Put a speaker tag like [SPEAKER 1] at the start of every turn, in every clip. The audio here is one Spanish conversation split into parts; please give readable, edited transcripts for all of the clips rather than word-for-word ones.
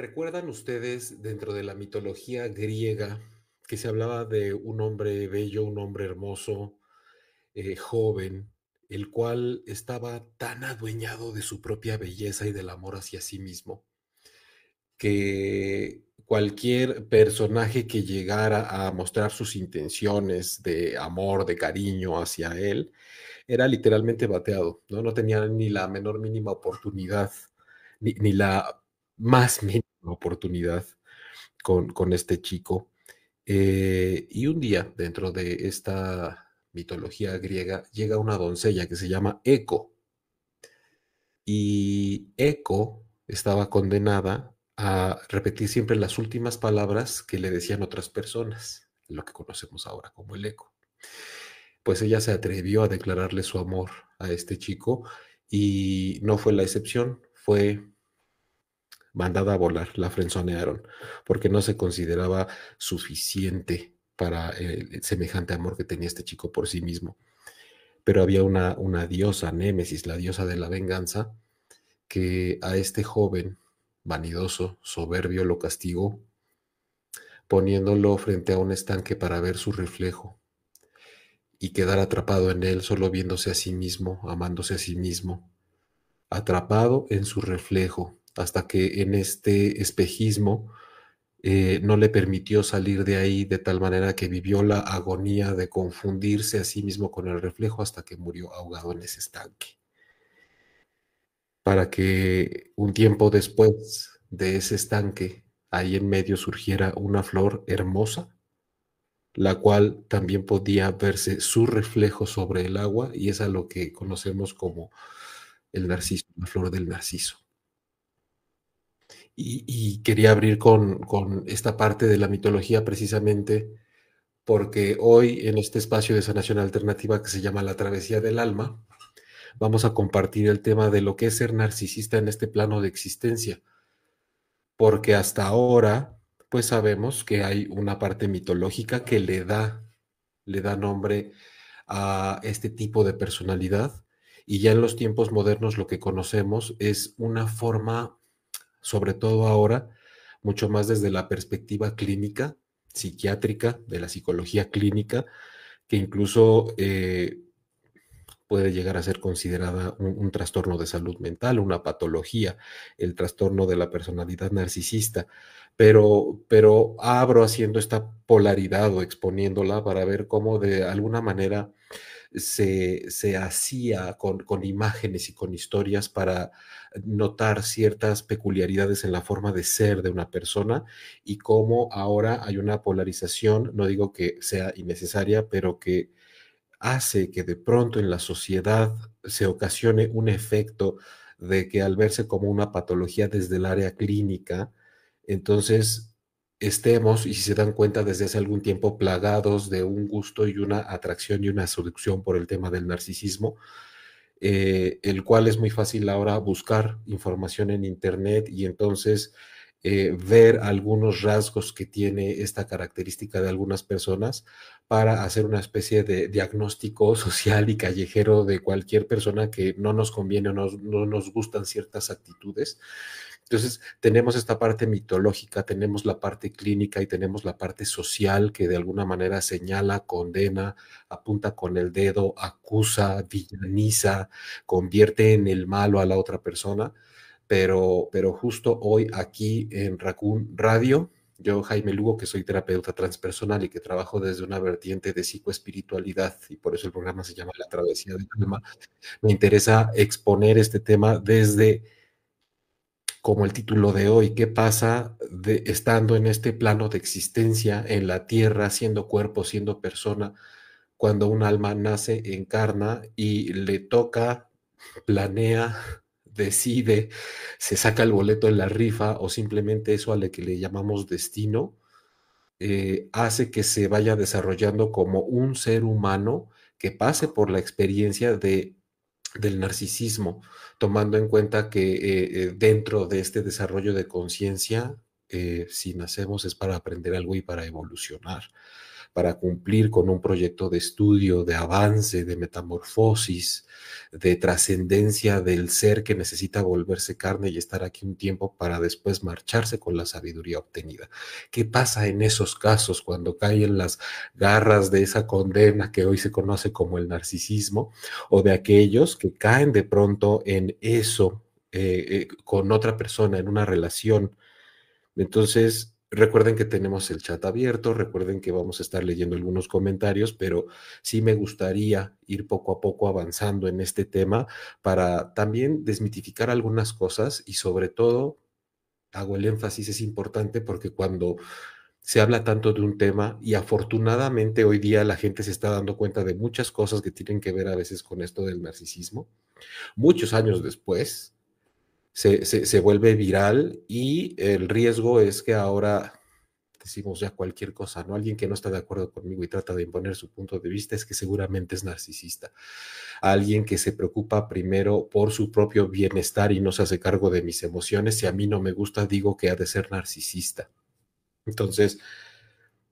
[SPEAKER 1] ¿Recuerdan ustedes dentro de la mitología griega que se hablaba de un hombre bello, un hombre hermoso, joven, el cual estaba tan adueñado de su propia belleza y del amor hacia sí mismo, que cualquier personaje que llegara a mostrar sus intenciones de amor, de cariño hacia él, era literalmente bateado, ¿no? No tenía ni la menor mínima oportunidad, ni la más mínima oportunidad con este chico. Y un día, dentro de esta mitología griega, llega una doncella que se llama Eco. Y Eco estaba condenada a repetir siempre las últimas palabras que le decían otras personas, lo que conocemos ahora como el eco. Pues ella se atrevió a declararle su amor a este chico y no fue la excepción, fue mandada a volar, la frenzonearon, porque no se consideraba suficiente para el semejante amor que tenía este chico por sí mismo. Pero había una diosa, Némesis, la diosa de la venganza, que a este joven vanidoso, soberbio, lo castigó, poniéndolo frente a un estanque para ver su reflejo y quedar atrapado en él, solo viéndose a sí mismo, amándose a sí mismo, atrapado en su reflejo, hasta que en este espejismo no le permitió salir de ahí de tal manera que vivió la agonía de confundirse a sí mismo con el reflejo hasta que murió ahogado en ese estanque. Para que un tiempo después de ese estanque, ahí en medio surgiera una flor hermosa, la cual también podía verse su reflejo sobre el agua y es a lo que conocemos como el narciso, la flor del narciso. Y quería abrir con esta parte de la mitología precisamente porque hoy en este espacio de sanación alternativa que se llama La Travesía del Alma, vamos a compartir el tema de lo que es ser narcisista en este plano de existencia, porque hasta ahora, pues sabemos que hay una parte mitológica que le da nombre a este tipo de personalidad, y ya en los tiempos modernos lo que conocemos es una forma, sobre todo ahora, mucho más desde la perspectiva clínica, psiquiátrica, de la psicología clínica, que incluso puede llegar a ser considerada un trastorno de salud mental, una patología, el trastorno de la personalidad narcisista, pero abro haciendo esta polaridad o exponiéndola para ver cómo de alguna manera se hacía con imágenes y con historias para notar ciertas peculiaridades en la forma de ser de una persona y cómo ahora hay una polarización, no digo que sea innecesaria, pero que hace que de pronto en la sociedad se ocasione un efecto de que al verse como una patología desde el área clínica, entonces estemos, y si se dan cuenta desde hace algún tiempo, plagados de un gusto y una atracción y una seducción por el tema del narcisismo, el cual es muy fácil ahora buscar información en Internet y entonces ver algunos rasgos que tiene esta característica de algunas personas para hacer una especie de diagnóstico social y callejero de cualquier persona que no nos conviene o no nos gustan ciertas actitudes. Entonces, tenemos esta parte mitológica, tenemos la parte clínica y tenemos la parte social que de alguna manera señala, condena, apunta con el dedo, acusa, villaniza, convierte en el malo a la otra persona. Pero justo hoy aquí en Raccoon Radio, yo, Jaime Lugo, que soy terapeuta transpersonal y que trabajo desde una vertiente de psicoespiritualidad, y por eso el programa se llama La Travesía del Alma, me interesa exponer este tema desde como el título de hoy, ¿qué pasa estando en este plano de existencia en la tierra, siendo cuerpo, siendo persona, cuando un alma nace, encarna y le toca, planea, decide, se saca el boleto en la rifa o simplemente eso a lo que le llamamos destino, hace que se vaya desarrollando como un ser humano que pase por la experiencia del narcisismo, tomando en cuenta que dentro de este desarrollo de conciencia, si nacemos es para aprender algo y para evolucionar, para cumplir con un proyecto de estudio, de avance, de metamorfosis, de trascendencia del ser que necesita volverse carne y estar aquí un tiempo para después marcharse con la sabiduría obtenida. ¿Qué pasa en esos casos cuando caen las garras de esa condena que hoy se conoce como el narcisismo, o de aquellos que caen de pronto en eso con otra persona, en una relación? Entonces, recuerden que tenemos el chat abierto, recuerden que vamos a estar leyendo algunos comentarios, pero sí me gustaría ir poco a poco avanzando en este tema para también desmitificar algunas cosas y sobre todo, hago el énfasis, es importante porque cuando se habla tanto de un tema y afortunadamente hoy día la gente se está dando cuenta de muchas cosas que tienen que ver a veces con esto del narcisismo, muchos años después se vuelve viral y el riesgo es que ahora decimos ya cualquier cosa, ¿no? Alguien que no está de acuerdo conmigo y trata de imponer su punto de vista es que seguramente es narcisista. Alguien que se preocupa primero por su propio bienestar y no se hace cargo de mis emociones, si a mí no me gusta, digo que ha de ser narcisista. Entonces,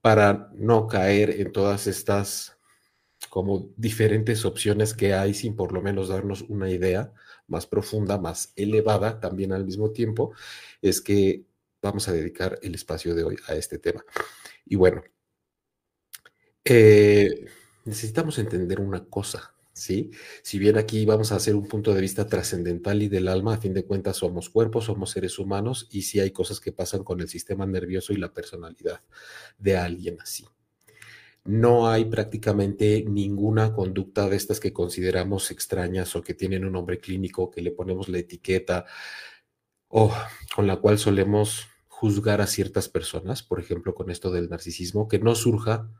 [SPEAKER 1] para no caer en todas estas como diferentes opciones que hay sin por lo menos darnos una idea más profunda, más elevada también al mismo tiempo, es que vamos a dedicar el espacio de hoy a este tema. Y bueno, eh, necesitamos entender una cosa, ¿sí? Si bien aquí vamos a hacer un punto de vista trascendental y del alma, a fin de cuentas somos cuerpos, somos seres humanos y sí hay cosas que pasan con el sistema nervioso y la personalidad de alguien así. No hay prácticamente ninguna conducta de estas que consideramos extrañas o que tienen un nombre clínico, que le ponemos la etiqueta o con la cual solemos juzgar a ciertas personas, por ejemplo, con esto del narcisismo, que no surja,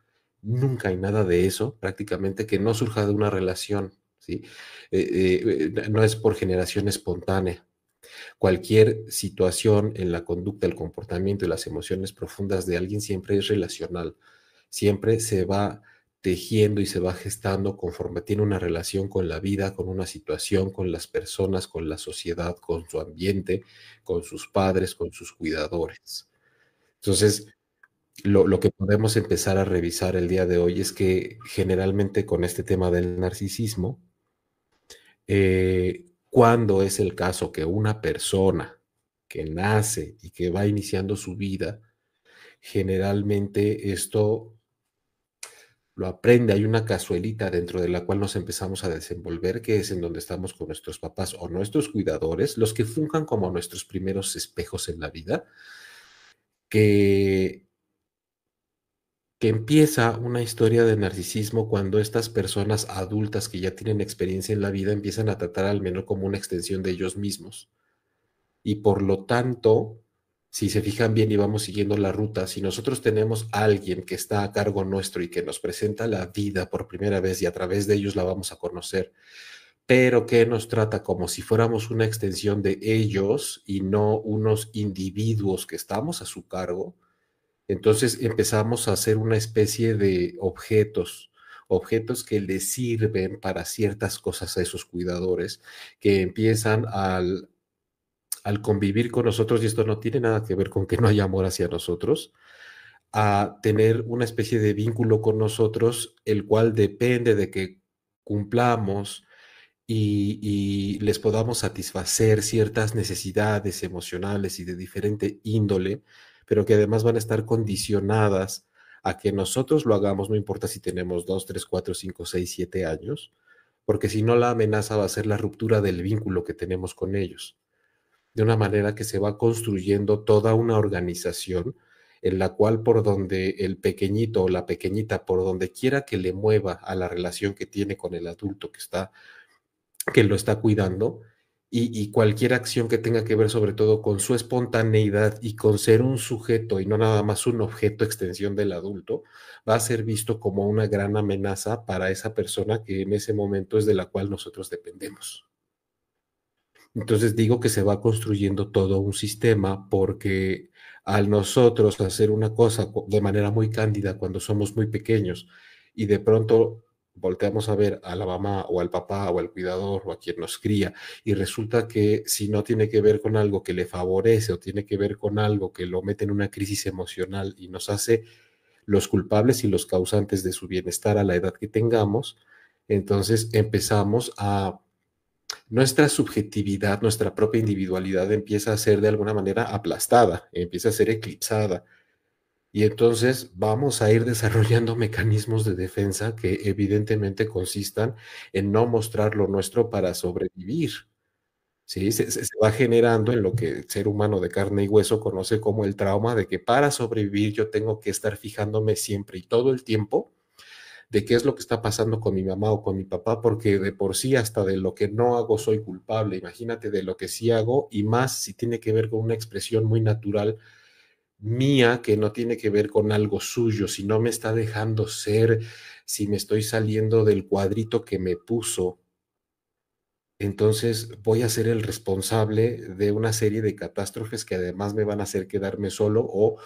[SPEAKER 1] nunca hay nada de eso, prácticamente que no surja de una relación, ¿sí? No es por generación espontánea. Cualquier situación en la conducta, el comportamiento y las emociones profundas de alguien siempre es relacional, siempre se va tejiendo y se va gestando conforme tiene una relación con la vida, con una situación, con las personas, con la sociedad, con su ambiente, con sus padres, con sus cuidadores. Entonces, lo que podemos empezar a revisar el día de hoy es que generalmente con este tema del narcisismo, cuando es el caso que una persona que nace y que va iniciando su vida, generalmente esto lo aprende, hay una cazuelita dentro de la cual nos empezamos a desenvolver, que es en donde estamos con nuestros papás o nuestros cuidadores, los que funjan como nuestros primeros espejos en la vida, que, que empieza una historia de narcisismo cuando estas personas adultas que ya tienen experiencia en la vida empiezan a tratar al menor como una extensión de ellos mismos. Y por lo tanto, si se fijan bien y vamos siguiendo la ruta, si nosotros tenemos a alguien que está a cargo nuestro y que nos presenta la vida por primera vez y a través de ellos la vamos a conocer, pero que nos trata como si fuéramos una extensión de ellos y no unos individuos que estamos a su cargo, entonces empezamos a hacer una especie de objetos, objetos que les sirven para ciertas cosas a esos cuidadores, que empiezan al convivir con nosotros, y esto no tiene nada que ver con que no haya amor hacia nosotros, a tener una especie de vínculo con nosotros, el cual depende de que cumplamos y les podamos satisfacer ciertas necesidades emocionales y de diferente índole, pero que además van a estar condicionadas a que nosotros lo hagamos, no importa si tenemos 2, 3, 4, 5, 6, 7 años, porque si no la amenaza va a ser la ruptura del vínculo que tenemos con ellos, de una manera que se va construyendo toda una organización en la cual por donde el pequeñito o la pequeñita, por donde quiera que le mueva a la relación que tiene con el adulto que lo está cuidando, y cualquier acción que tenga que ver sobre todo con su espontaneidad y con ser un sujeto y no nada más un objeto extensión del adulto, va a ser visto como una gran amenaza para esa persona que en ese momento es de la cual nosotros dependemos. Entonces digo que se va construyendo todo un sistema porque al nosotros hacer una cosa de manera muy cándida cuando somos muy pequeños y de pronto volteamos a ver a la mamá o al papá o al cuidador o a quien nos cría y resulta que si no tiene que ver con algo que le favorece o tiene que ver con algo que lo mete en una crisis emocional y nos hace los culpables y los causantes de su bienestar a la edad que tengamos, entonces empezamos a nuestra subjetividad, nuestra propia individualidad empieza a ser de alguna manera aplastada, empieza a ser eclipsada. Y entonces vamos a ir desarrollando mecanismos de defensa que evidentemente consistan en no mostrar lo nuestro para sobrevivir. ¿Sí? Se va generando en lo que el ser humano de carne y hueso conoce como el trauma de que para sobrevivir yo tengo que estar fijándome siempre y todo el tiempo de qué es lo que está pasando con mi mamá o con mi papá, porque de por sí hasta de lo que no hago soy culpable. Imagínate de lo que sí hago y más si tiene que ver con una expresión muy natural mía que no tiene que ver con algo suyo, si no me está dejando ser, si me estoy saliendo del cuadrito que me puso, entonces voy a ser el responsable de una serie de catástrofes que además me van a hacer quedarme solo o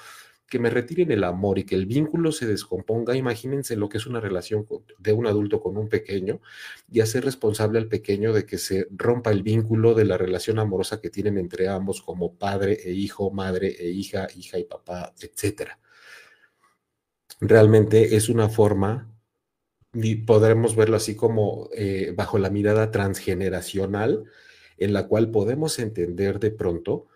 [SPEAKER 1] que me retiren el amor y que el vínculo se descomponga. Imagínense lo que es una relación de un adulto con un pequeño y hacer responsable al pequeño de que se rompa el vínculo de la relación amorosa que tienen entre ambos como padre e hijo, madre e hija, hija y papá, etcétera. Realmente es una forma, y podremos verlo así como bajo la mirada transgeneracional, en la cual podemos entender de pronto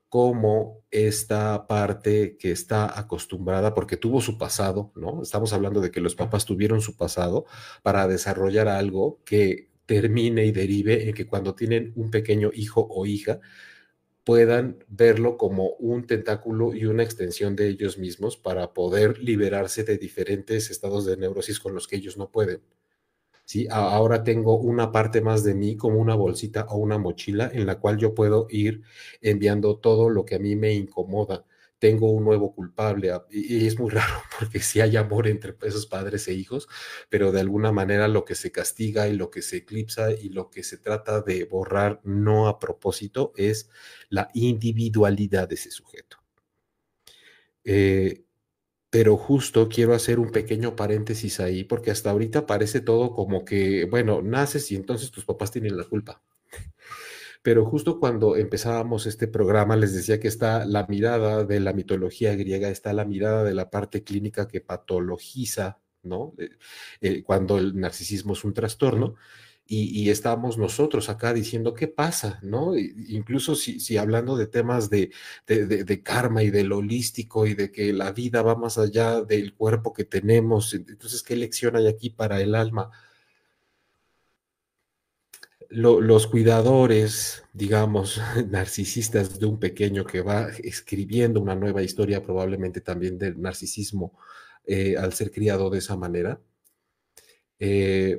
[SPEAKER 1] cómo esta parte que está acostumbrada, porque tuvo su pasado, ¿no? Estamos hablando de que los papás tuvieron su pasado para desarrollar algo que termine y derive en que cuando tienen un pequeño hijo o hija, puedan verlo como un tentáculo y una extensión de ellos mismos para poder liberarse de diferentes estados de neurosis con los que ellos no pueden. ¿Sí? Ahora tengo una parte más de mí como una bolsita o una mochila en la cual yo puedo ir enviando todo lo que a mí me incomoda. Tengo un nuevo culpable y es muy raro porque sí hay amor entre esos padres e hijos, pero de alguna manera lo que se castiga y lo que se eclipsa y lo que se trata de borrar no a propósito es la individualidad de ese sujeto. Eh, pero justo quiero hacer un pequeño paréntesis ahí, porque hasta ahorita parece todo como que, bueno, naces y entonces tus papás tienen la culpa. Pero justo cuando empezábamos este programa les decía que está la mirada de la mitología griega, está la mirada de la parte clínica que patologiza, ¿no? Cuando el narcisismo es un trastorno. Y estamos nosotros acá diciendo qué pasa, ¿no? Incluso si hablando de temas de karma y de lo holístico y de que la vida va más allá del cuerpo que tenemos, entonces, ¿qué lección hay aquí para el alma? Los cuidadores, digamos, narcisistas de un pequeño que va escribiendo una nueva historia, probablemente también del narcisismo, al ser criado de esa manera,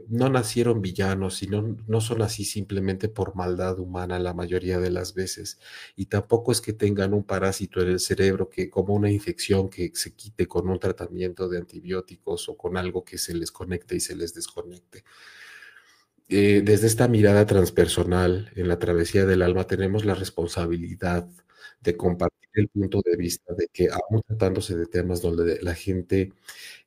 [SPEAKER 1] no nacieron villanos, sino no son así simplemente por maldad humana la mayoría de las veces. Y tampoco es que tengan un parásito en el cerebro que como una infección que se quite con un tratamiento de antibióticos o con algo que se les conecte y se les desconecte. Desde esta mirada transpersonal en la travesía del alma tenemos la responsabilidad de compartir el punto de vista de que aún tratándose de temas donde la gente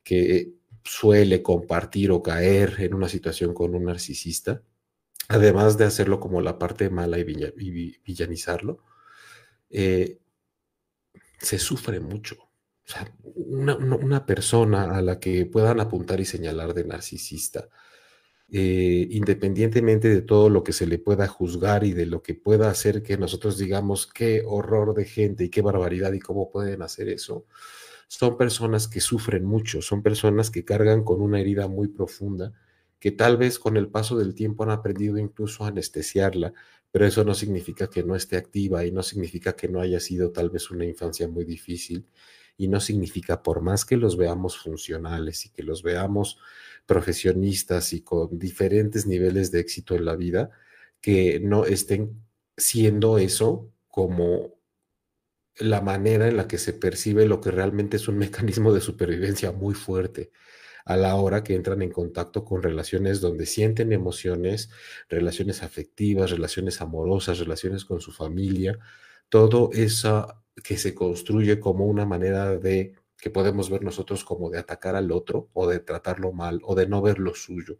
[SPEAKER 1] que suele compartir o caer en una situación con un narcisista, además de hacerlo como la parte mala y, villanizarlo, eh, se sufre mucho. O sea, una persona a la que puedan apuntar y señalar de narcisista, independientemente de todo lo que se le pueda juzgar y de lo que pueda hacer que nosotros digamos qué horror de gente y qué barbaridad y cómo pueden hacer eso, son personas que sufren mucho, son personas que cargan con una herida muy profunda, que tal vez con el paso del tiempo han aprendido incluso a anestesiarla, pero eso no significa que no esté activa y no significa que no haya sido tal vez una infancia muy difícil y no significa, por más que los veamos funcionales y que los veamos profesionistas y con diferentes niveles de éxito en la vida, que no estén siendo eso como la manera en la que se percibe lo que realmente es un mecanismo de supervivencia muy fuerte a la hora que entran en contacto con relaciones donde sienten emociones, relaciones afectivas, relaciones amorosas, relaciones con su familia, todo eso que se construye como una manera de que podemos ver nosotros como de atacar al otro o de tratarlo mal o de no ver lo suyo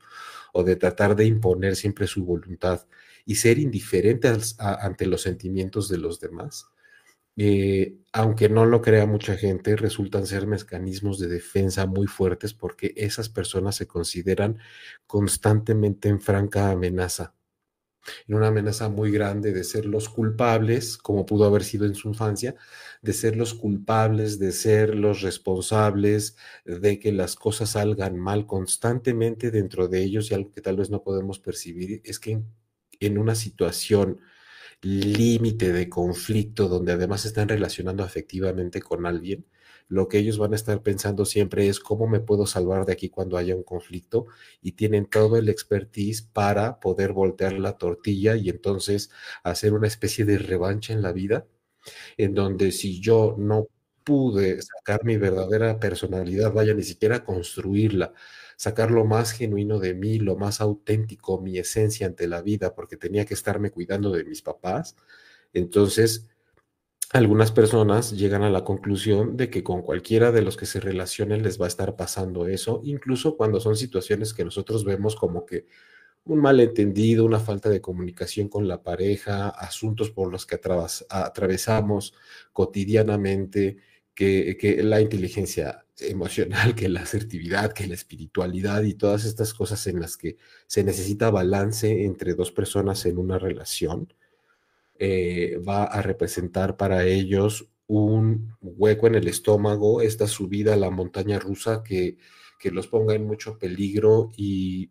[SPEAKER 1] o de tratar de imponer siempre su voluntad y ser indiferente ante los sentimientos de los demás Aunque no lo crea mucha gente, resultan ser mecanismos de defensa muy fuertes porque esas personas se consideran constantemente en franca amenaza, en una amenaza muy grande de ser los culpables, como pudo haber sido en su infancia, de ser los culpables, de ser los responsables, de que las cosas salgan mal constantemente dentro de ellos, y algo que tal vez no podemos percibir es que en una situación límite de conflicto, donde además se están relacionando afectivamente con alguien, lo que ellos van a estar pensando siempre es cómo me puedo salvar de aquí cuando haya un conflicto, y tienen todo el expertise para poder voltear la tortilla y entonces hacer una especie de revancha en la vida, en donde si yo no pude sacar mi verdadera personalidad, vaya, ni siquiera construirla, sacar lo más genuino de mí, lo más auténtico, mi esencia ante la vida, porque tenía que estarme cuidando de mis papás, entonces algunas personas llegan a la conclusión de que con cualquiera de los que se relacionen les va a estar pasando eso, incluso cuando son situaciones que nosotros vemos como que un malentendido, una falta de comunicación con la pareja, asuntos por los que atravesamos cotidianamente, que la inteligencia emocional, que la asertividad, que la espiritualidad y todas estas cosas en las que se necesita balance entre dos personas en una relación, va a representar para ellos un hueco en el estómago, esta subida a la montaña rusa que los ponga en mucho peligro, y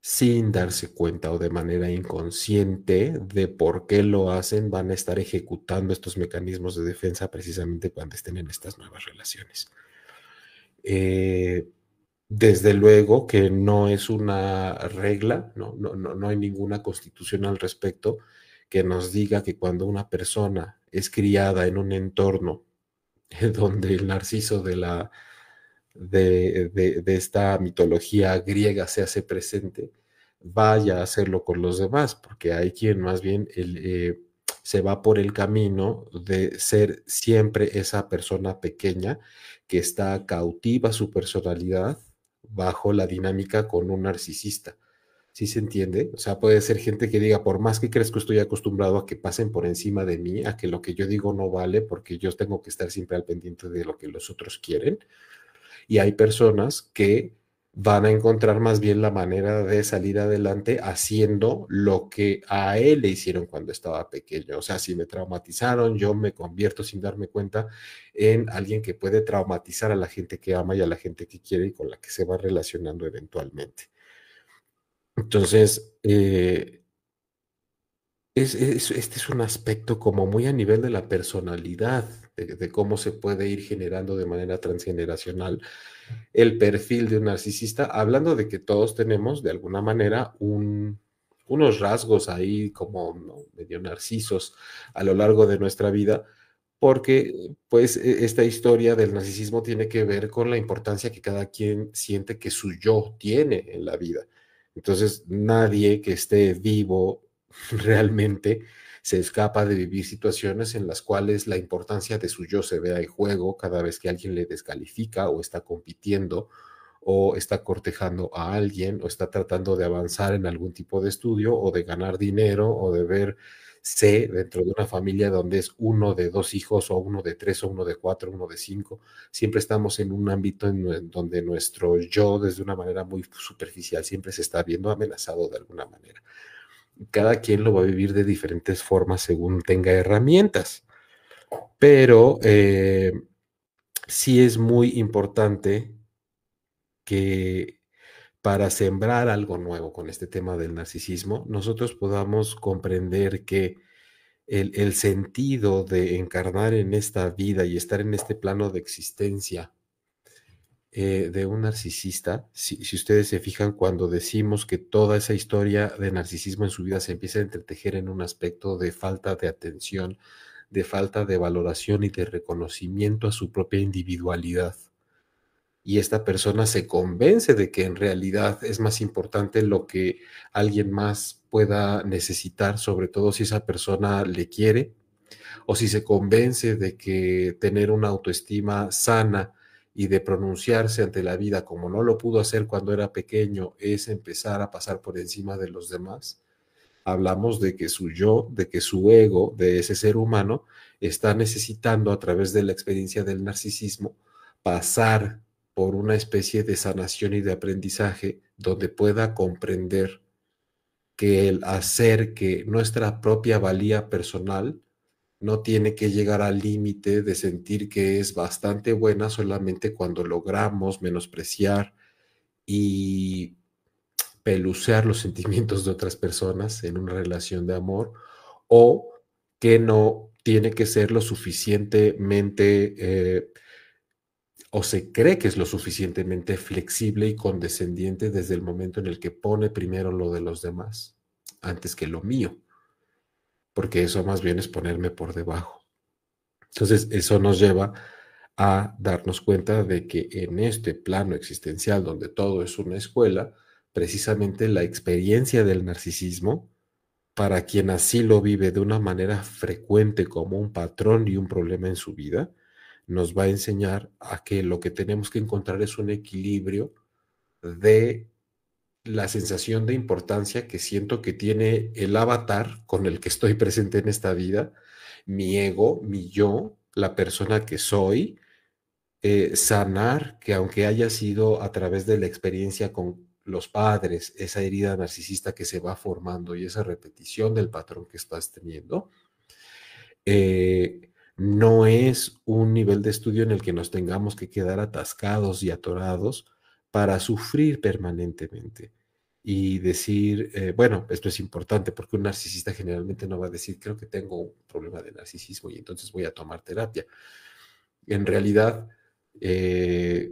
[SPEAKER 1] sin darse cuenta o de manera inconsciente de por qué lo hacen, van a estar ejecutando estos mecanismos de defensa precisamente cuando estén en estas nuevas relaciones. Eh, Desde luego que no es una regla, no hay ninguna constitución al respecto que nos diga que cuando una persona es criada en un entorno donde el narciso de esta mitología griega se hace presente, vaya a hacerlo con los demás, porque hay quien más bien se va por el camino de ser siempre esa persona pequeña que está cautiva su personalidad bajo la dinámica con un narcisista. ¿Sí se entiende? O sea, puede ser gente que diga, por más que crezco, estoy acostumbrado a que pasen por encima de mí, a que lo que yo digo no vale porque yo tengo que estar siempre al pendiente de lo que los otros quieren. Y hay personas que van a encontrar más bien la manera de salir adelante haciendo lo que a él le hicieron cuando estaba pequeño. O sea, si me traumatizaron, yo me convierto sin darme cuenta en alguien que puede traumatizar a la gente que ama y a la gente que quiere y con la que se va relacionando eventualmente. Entonces, este es un aspecto como muy a nivel de la personalidad, de cómo se puede ir generando de manera transgeneracional el perfil de un narcisista, hablando de que todos tenemos de alguna manera unos rasgos ahí como, ¿no?, medio narcisos a lo largo de nuestra vida, porque pues esta historia del narcisismo tiene que ver con la importancia que cada quien siente que su yo tiene en la vida. Entonces, nadie que esté vivo realmente se escapa de vivir situaciones en las cuales la importancia de su yo se vea en juego cada vez que alguien le descalifica o está compitiendo o está cortejando a alguien o está tratando de avanzar en algún tipo de estudio o de ganar dinero o de verse dentro de una familia donde es uno de dos hijos o uno de tres o uno de cuatro, uno de cinco. Siempre estamos en un ámbito en donde nuestro yo, desde una manera muy superficial, siempre se está viendo amenazado de alguna manera. Cada quien lo va a vivir de diferentes formas según tenga herramientas, pero sí es muy importante que para sembrar algo nuevo con este tema del narcisismo, nosotros podamos comprender que el sentido de encarnar en esta vida y estar en este plano de existencia de un narcisista, si ustedes se fijan, cuando decimos que toda esa historia de narcisismo en su vida se empieza a entretejer en un aspecto de falta de atención, de falta de valoración y de reconocimiento a su propia individualidad. Y esta persona se convence de que en realidad es más importante lo que alguien más pueda necesitar, sobre todo si esa persona le quiere, o si se convence de que tener una autoestima sana y de pronunciarse ante la vida como no lo pudo hacer cuando era pequeño es empezar a pasar por encima de los demás. Hablamos de que su yo, de que su ego, de ese ser humano, está necesitando a través de la experiencia del narcisismo pasar por una especie de sanación y de aprendizaje donde pueda comprender que el hacer que nuestra propia valía personal no tiene que llegar al límite de sentir que es bastante buena solamente cuando logramos menospreciar y pelucear los sentimientos de otras personas en una relación de amor, o que no tiene que ser lo suficientemente o se cree que es lo suficientemente flexible y condescendiente desde el momento en el que pone primero lo de los demás antes que lo mío, porque eso más bien es ponerme por debajo. Entonces, eso nos lleva a darnos cuenta de que en este plano existencial donde todo es una escuela, precisamente la experiencia del narcisismo, para quien así lo vive de una manera frecuente como un patrón y un problema en su vida, nos va a enseñar a que lo que tenemos que encontrar es un equilibrio de la sensación de importancia que siento que tiene el avatar con el que estoy presente en esta vida, mi ego, mi yo, la persona que soy, sanar que aunque haya sido a través de la experiencia con los padres, esa herida narcisista que se va formando y esa repetición del patrón que estás teniendo, no es un nivel de estudio en el que nos tengamos que quedar atascados y atorados para sufrir permanentemente y decir, bueno, esto es importante porque un narcisista generalmente no va a decir, creo que tengo un problema de narcisismo y entonces voy a tomar terapia. En realidad, eh,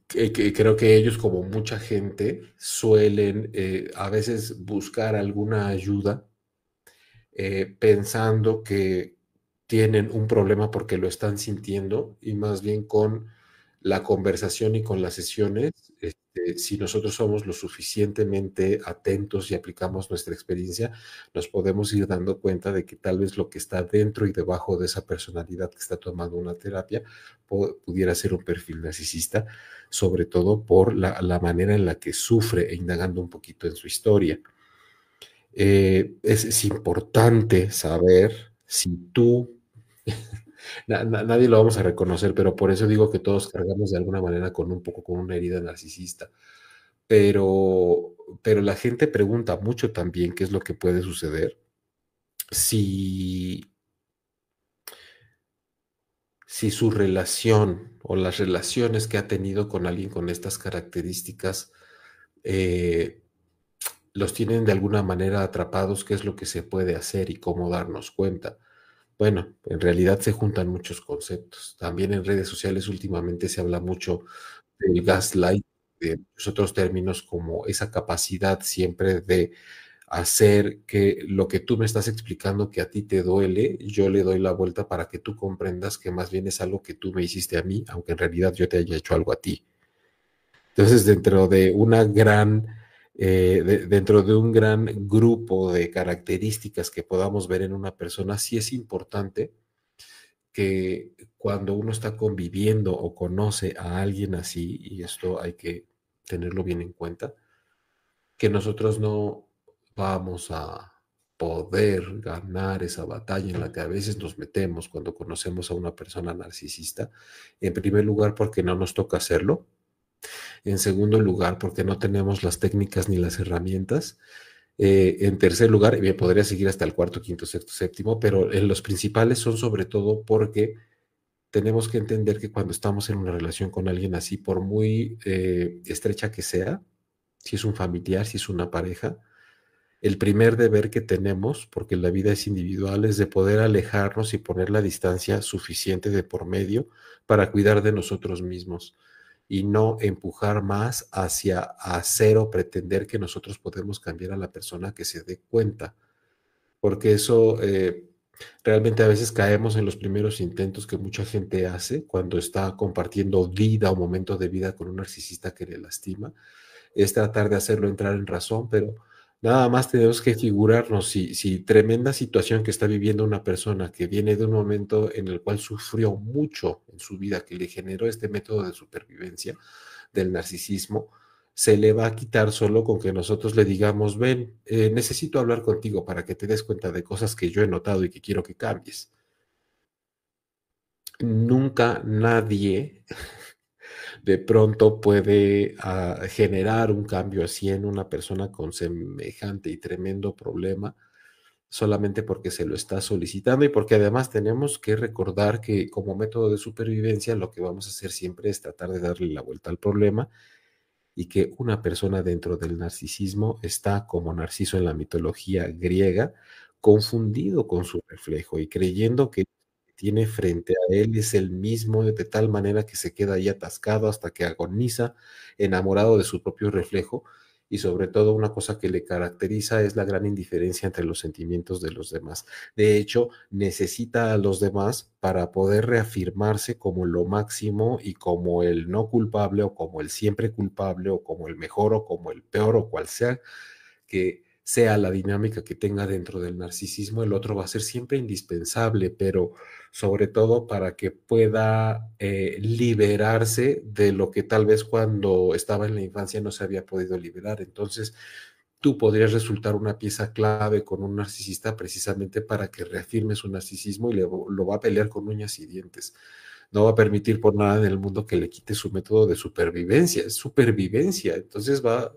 [SPEAKER 1] creo que ellos, como mucha gente, suelen a veces buscar alguna ayuda pensando que tienen un problema porque lo están sintiendo y más bien con la conversación y con las sesiones, si nosotros somos lo suficientemente atentos y aplicamos nuestra experiencia, nos podemos ir dando cuenta de que tal vez lo que está dentro y debajo de esa personalidad que está tomando una terapia pudiera ser un perfil narcisista, sobre todo por la manera en la que sufre e indagando un poquito en su historia. Es importante saber si tú, nadie lo vamos a reconocer, pero por eso digo que todos cargamos de alguna manera con un poco con una herida narcisista. Pero, pero la gente pregunta mucho también qué es lo que puede suceder si, si su relación o las relaciones que ha tenido con alguien con estas características eh, los tienen de alguna manera atrapados, qué es lo que se puede hacer y cómo darnos cuenta. Bueno, en realidad se juntan muchos conceptos. También en redes sociales últimamente se habla mucho del gaslight, de muchos otros términos como esa capacidad siempre de hacer que lo que tú me estás explicando que a ti te duele, yo le doy la vuelta para que tú comprendas que más bien es algo que tú me hiciste a mí, aunque en realidad yo te haya hecho algo a ti. Entonces, dentro de un gran grupo de características que podamos ver en una persona, sí es importante que cuando uno está conviviendo o conoce a alguien así, y esto hay que tenerlo bien en cuenta, que nosotros no vamos a poder ganar esa batalla en la que a veces nos metemos cuando conocemos a una persona narcisista, en primer lugar porque no nos toca hacerlo, en segundo lugar porque no tenemos las técnicas ni las herramientas, en tercer lugar, y me podría seguir hasta el cuarto, quinto, sexto, séptimo, pero en los principales son sobre todo porque tenemos que entender que cuando estamos en una relación con alguien así, por muy estrecha que sea, si es un familiar, si es una pareja, el primer deber que tenemos, porque la vida es individual, es de poder alejarnos y poner la distancia suficiente de por medio para cuidar de nosotros mismos y no empujar más hacia hacer o pretender que nosotros podemos cambiar a la persona que se dé cuenta, porque eso realmente a veces caemos en los primeros intentos que mucha gente hace cuando está compartiendo vida o momento de vida con un narcisista que le lastima, es tratar de hacerlo entrar en razón, pero nada más tenemos que figurarnos si tremenda situación que está viviendo una persona que viene de un momento en el cual sufrió mucho en su vida, que le generó este método de supervivencia del narcisismo, se le va a quitar solo con que nosotros le digamos, ven, necesito hablar contigo para que te des cuenta de cosas que yo he notado y que quiero que cambies. Nunca nadie de pronto puede generar un cambio así en una persona con semejante y tremendo problema solamente porque se lo está solicitando y porque además tenemos que recordar que como método de supervivencia lo que vamos a hacer siempre es tratar de darle la vuelta al problema y que una persona dentro del narcisismo está como Narciso en la mitología griega, confundido con su reflejo y creyendo que tiene frente a él es el mismo, de tal manera que se queda ahí atascado hasta que agoniza, enamorado de su propio reflejo, y sobre todo una cosa que le caracteriza es la gran indiferencia entre los sentimientos de los demás. De hecho, necesita a los demás para poder reafirmarse como lo máximo y como el no culpable o como el siempre culpable o como el mejor o como el peor o cual sea que sea la dinámica que tenga dentro del narcisismo, el otro va a ser siempre indispensable, pero sobre todo para que pueda liberarse de lo que tal vez cuando estaba en la infancia no se había podido liberar. Entonces, tú podrías resultar una pieza clave con un narcisista precisamente para que reafirme su narcisismo y lo va a pelear con uñas y dientes. No va a permitir por nada en el mundo que le quite su método de supervivencia, es supervivencia. Entonces va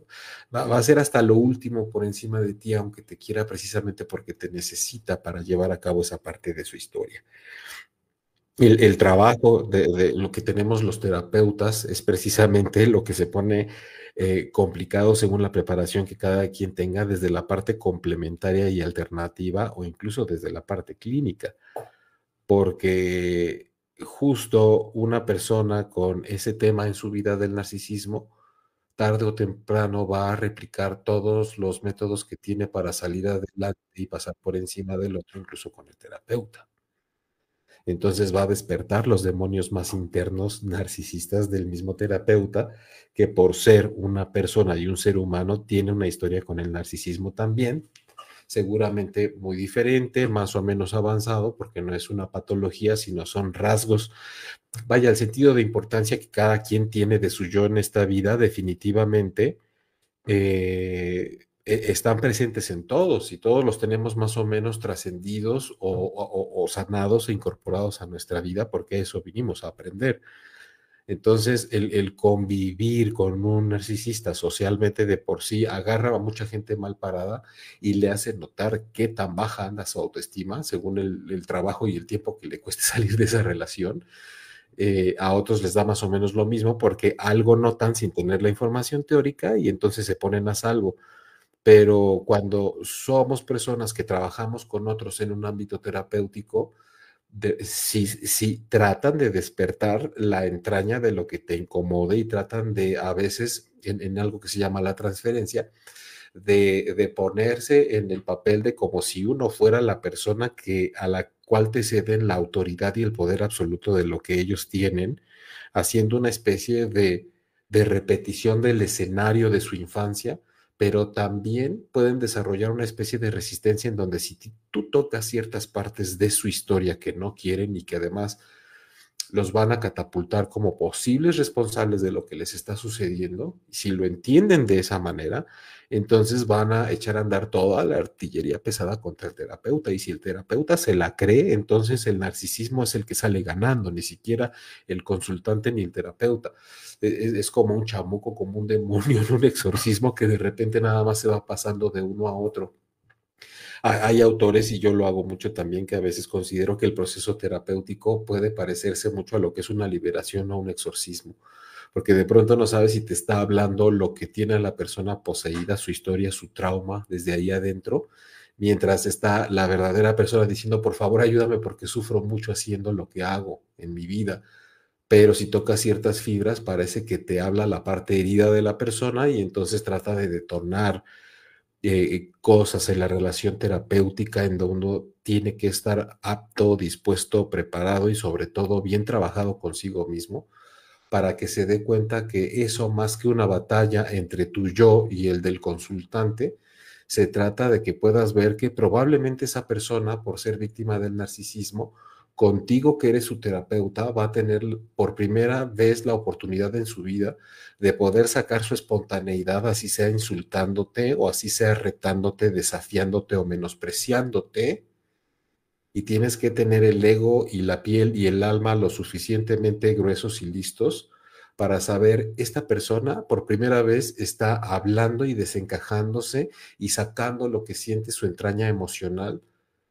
[SPEAKER 1] a ser hasta lo último por encima de ti, aunque te quiera precisamente porque te necesita para llevar a cabo esa parte de su historia. El trabajo de lo que tenemos los terapeutas es precisamente lo que se pone complicado según la preparación que cada quien tenga desde la parte complementaria y alternativa o incluso desde la parte clínica, porque justo una persona con ese tema en su vida del narcisismo, tarde o temprano va a replicar todos los métodos que tiene para salir adelante y pasar por encima del otro, incluso con el terapeuta. Entonces va a despertar los demonios más internos narcisistas del mismo terapeuta, que por ser una persona y un ser humano tiene una historia con el narcisismo también, seguramente muy diferente, más o menos avanzado, porque no es una patología, sino son rasgos. Vaya, el sentido de importancia que cada quien tiene de su yo en esta vida, definitivamente están presentes en todos y todos los tenemos más o menos trascendidos o sanados e incorporados a nuestra vida porque eso vinimos a aprender. Entonces, el convivir con un narcisista socialmente de por sí agarra a mucha gente mal parada y le hace notar qué tan baja anda su autoestima según el trabajo y el tiempo que le cueste salir de esa relación. A otros les da más o menos lo mismo porque algo notan sin tener la información teórica y entonces se ponen a salvo. Pero cuando somos personas que trabajamos con otros en un ámbito terapéutico, si tratan de despertar la entraña de lo que te incomode y tratan de, a veces, en algo que se llama la transferencia, de ponerse en el papel de como si uno fuera la persona a la cual te ceden la autoridad y el poder absoluto de lo que ellos tienen, haciendo una especie de repetición del escenario de su infancia, pero también pueden desarrollar una especie de resistencia en donde si tú tocas ciertas partes de su historia que no quieren y que además los van a catapultar como posibles responsables de lo que les está sucediendo, y si lo entienden de esa manera, entonces van a echar a andar toda la artillería pesada contra el terapeuta, y si el terapeuta se la cree, entonces el narcisismo es el que sale ganando, ni siquiera el consultante ni el terapeuta. Es como un chamuco, como un demonio en un exorcismo que de repente nada más se va pasando de uno a otro. Hay autores, y yo lo hago mucho también, que a veces considero que el proceso terapéutico puede parecerse mucho a lo que es una liberación o un exorcismo, porque de pronto no sabes si te está hablando lo que tiene a la persona poseída, su historia, su trauma desde ahí adentro, mientras está la verdadera persona diciendo, por favor, ayúdame porque sufro mucho haciendo lo que hago en mi vida. Pero si tocas ciertas fibras, parece que te habla la parte herida de la persona y entonces trata de detonar cosas en la relación terapéutica en donde uno tiene que estar apto, dispuesto, preparado y sobre todo bien trabajado consigo mismo para que se dé cuenta que eso más que una batalla entre tu yo y el del consultante, se trata de que puedas ver que probablemente esa persona, por ser víctima del narcisismo, contigo que eres su terapeuta, va a tener por primera vez la oportunidad en su vida de poder sacar su espontaneidad, así sea insultándote o así sea retándote, desafiándote o menospreciándote, y tienes que tener el ego y la piel y el alma lo suficientemente gruesos y listos para saber, esta persona por primera vez está hablando y desencajándose y sacando lo que siente su entraña emocional,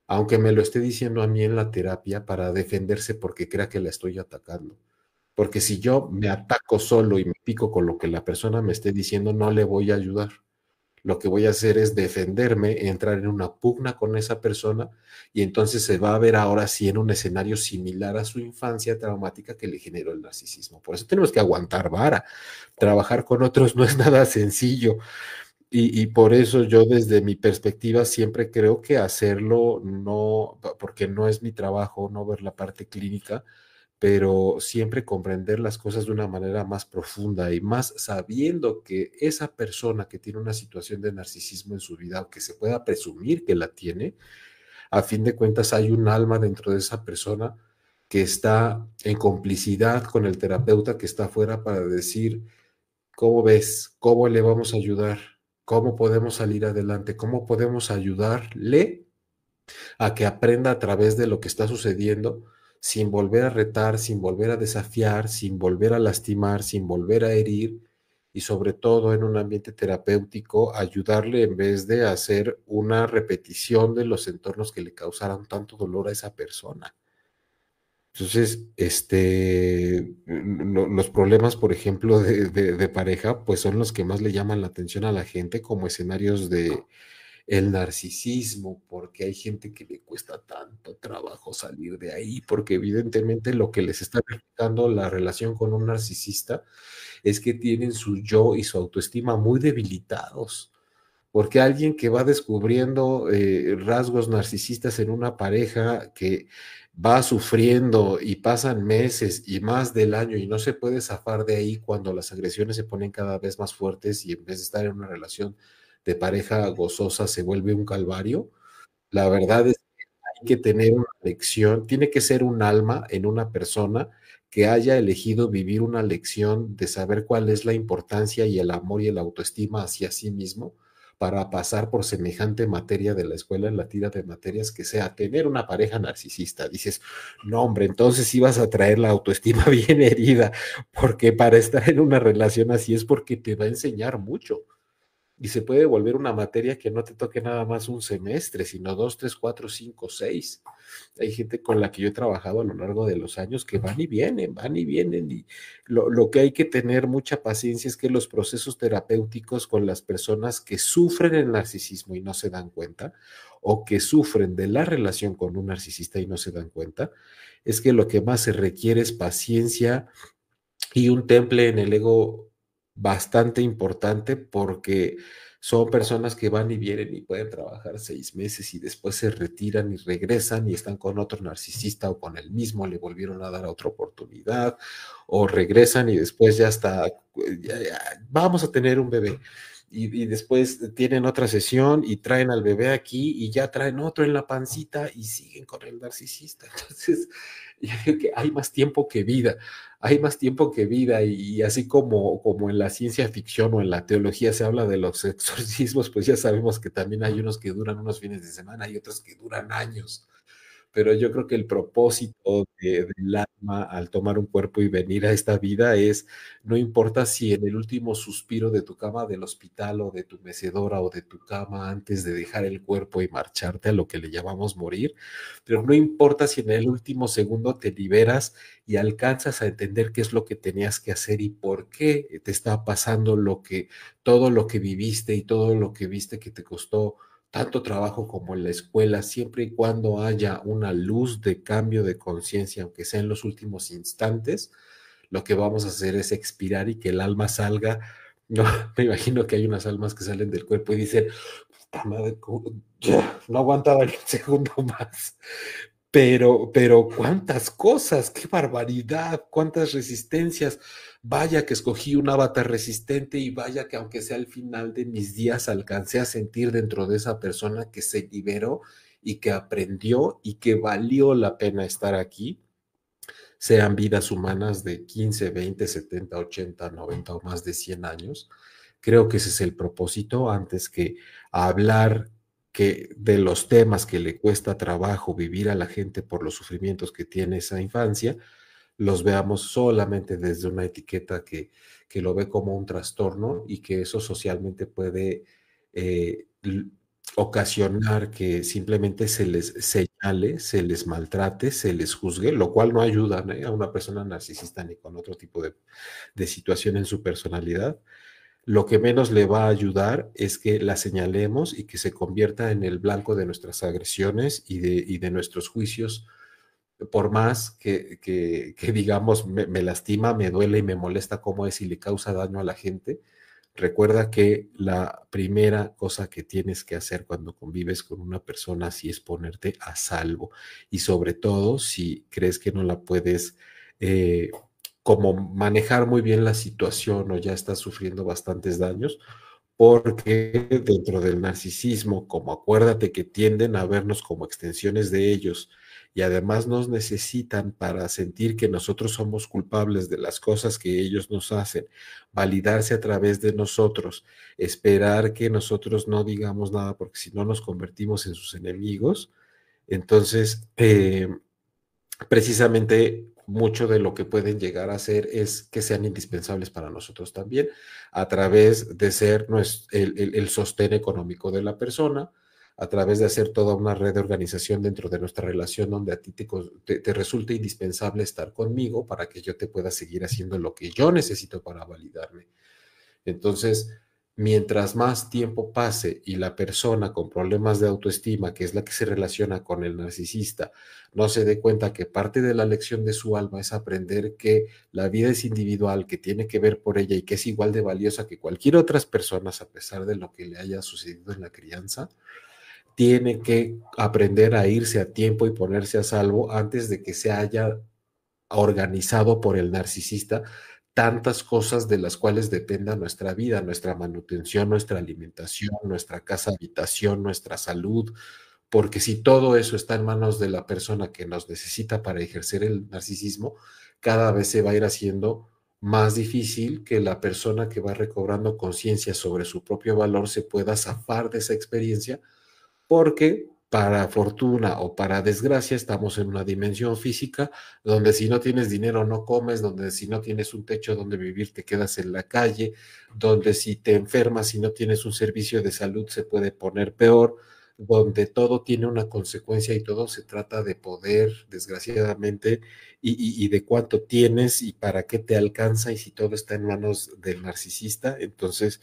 [SPEAKER 1] aunque me lo esté diciendo a mí en la terapia para defenderse porque crea que la estoy atacando. Porque si yo me ataco solo y me pico con lo que la persona me esté diciendo, no le voy a ayudar. Lo que voy a hacer es defenderme, entrar en una pugna con esa persona y entonces se va a ver ahora sí en un escenario similar a su infancia traumática que le generó el narcisismo. Por eso tenemos que aguantar vara. Trabajar con otros no es nada sencillo y por eso yo desde mi perspectiva siempre creo que hacerlo no, porque no es mi trabajo, no ver la parte clínica, pero siempre comprender las cosas de una manera más profunda y más sabiendo que esa persona que tiene una situación de narcisismo en su vida o que se pueda presumir que la tiene, a fin de cuentas hay un alma dentro de esa persona que está en complicidad con el terapeuta que está afuera para decir, ¿cómo ves? ¿Cómo le vamos a ayudar? ¿Cómo podemos salir adelante? ¿Cómo podemos ayudarle a que aprenda a través de lo que está sucediendo, sin volver a retar, sin volver a desafiar, sin volver a lastimar, sin volver a herir, y sobre todo en un ambiente terapéutico, ayudarle en vez de hacer una repetición de los entornos que le causaran tanto dolor a esa persona? Entonces, los problemas, por ejemplo, de pareja, pues son los que más le llaman la atención a la gente como escenarios de el narcisismo, porque hay gente que le cuesta tanto trabajo salir de ahí, porque evidentemente lo que les está reflejando la relación con un narcisista es que tienen su yo y su autoestima muy debilitados. Porque alguien que va descubriendo rasgos narcisistas en una pareja que va sufriendo y pasan meses y más del año y no se puede zafar de ahí cuando las agresiones se ponen cada vez más fuertes y en vez de estar en una relación de pareja gozosa se vuelve un calvario, la verdad es que hay que tener una lección, tiene que ser un alma en una persona que haya elegido vivir una lección de saber cuál es la importancia y el amor y la autoestima hacia sí mismo para pasar por semejante materia de la escuela en la tira de materias que sea tener una pareja narcisista. Dices, no, hombre, entonces ibas a traer la autoestima bien herida, porque para estar en una relación así es porque te va a enseñar mucho y se puede volver una materia que no te toque nada más un semestre, sino dos, tres, cuatro, cinco, seis. Hay gente con la que yo he trabajado a lo largo de los años que van y vienen. Y lo que hay que tener mucha paciencia es que los procesos terapéuticos con las personas que sufren el narcisismo y no se dan cuenta, o que sufren de la relación con un narcisista y no se dan cuenta, es que lo que más se requiere es paciencia y un temple en el ego bastante importante porque son personas que van y vienen y pueden trabajar 6 meses y después se retiran y regresan y están con otro narcisista o con el mismo, le volvieron a dar otra oportunidad o regresan y después ya está, vamos a tener un bebé. Y después tienen otra sesión y traen al bebé aquí y ya traen otro en la pancita y siguen con el narcisista. Entonces, yo digo que hay más tiempo que vida, hay más tiempo que vida y así como en la ciencia ficción o en la teología se habla de los exorcismos, pues ya sabemos que también hay unos que duran unos fines de semana y otros que duran años. Pero yo creo que el propósito del alma al tomar un cuerpo y venir a esta vida es, no importa si en el último suspiro de tu cama del hospital o de tu mecedora o de tu cama antes de dejar el cuerpo y marcharte a lo que le llamamos morir, pero no importa si en el último segundo te liberas y alcanzas a entender qué es lo que tenías que hacer y por qué te está pasando todo lo que viviste y todo lo que viste que te costó tanto trabajo como en la escuela, siempre y cuando haya una luz de cambio de conciencia, aunque sea en los últimos instantes, lo que vamos a hacer es expirar y que el alma salga. No, me imagino que hay unas almas que salen del cuerpo y dicen, "Puta madre, ya, no aguantaba ni un segundo más". Pero cuántas cosas, qué barbaridad, cuántas resistencias. Vaya que escogí un avatar resistente y vaya que aunque sea al final de mis días alcancé a sentir dentro de esa persona que se liberó y que aprendió y que valió la pena estar aquí, sean vidas humanas de 15, 20, 70, 80, 90 o más de 100 años. Creo que ese es el propósito antes que hablar de los temas que le cuesta trabajo vivir a la gente por los sufrimientos que tiene esa infancia, los veamos solamente desde una etiqueta que lo ve como un trastorno y que eso socialmente puede eh, ocasionar que simplemente se les señale, se les maltrate, se les juzgue, lo cual no ayuda, ¿no?, a una persona narcisista ni con otro tipo de situación en su personalidad. Lo que menos le va a ayudar es que la señalemos y que se convierta en el blanco de nuestras agresiones y de nuestros juicios, por más que digamos, me lastima, me duele y me molesta cómo es y le causa daño a la gente. Recuerda que la primera cosa que tienes que hacer cuando convives con una persona así es ponerte a salvo, y sobre todo si crees que no la puedes eh, como manejar muy bien la situación o ya estás sufriendo bastantes daños, porque dentro del narcisismo, como acuérdate que tienden a vernos como extensiones de ellos y además nos necesitan para sentir que nosotros somos culpables de las cosas que ellos nos hacen, validarse a través de nosotros, esperar que nosotros no digamos nada porque si no nos convertimos en sus enemigos. Entonces, precisamente mucho de lo que pueden llegar a hacer es que sean indispensables para nosotros también, a través de ser el sostén económico de la persona, a través de hacer toda una red de organización dentro de nuestra relación donde a ti te resulta indispensable estar conmigo para que yo te pueda seguir haciendo lo que yo necesito para validarme. Entonces, mientras más tiempo pase y la persona con problemas de autoestima, que es la que se relaciona con el narcisista, no se dé cuenta que parte de la lección de su alma es aprender que la vida es individual, que tiene que ver por ella y que es igual de valiosa que cualquier otras personas a pesar de lo que le haya sucedido en la crianza, tiene que aprender a irse a tiempo y ponerse a salvo antes de que se haya organizado por el narcisista tantas cosas de las cuales dependa nuestra vida, nuestra manutención, nuestra alimentación, nuestra casa habitación, nuestra salud, porque si todo eso está en manos de la persona que nos necesita para ejercer el narcisismo, cada vez se va a ir haciendo más difícil que la persona que va recobrando conciencia sobre su propio valor se pueda zafar de esa experiencia, porque para fortuna o para desgracia estamos en una dimensión física donde si no tienes dinero no comes, donde si no tienes un techo donde vivir te quedas en la calle, donde si te enfermas y no tienes un servicio de salud se puede poner peor, donde todo tiene una consecuencia y todo se trata de poder, desgraciadamente, y de cuánto tienes y para qué te alcanza, y si todo está en manos del narcisista, entonces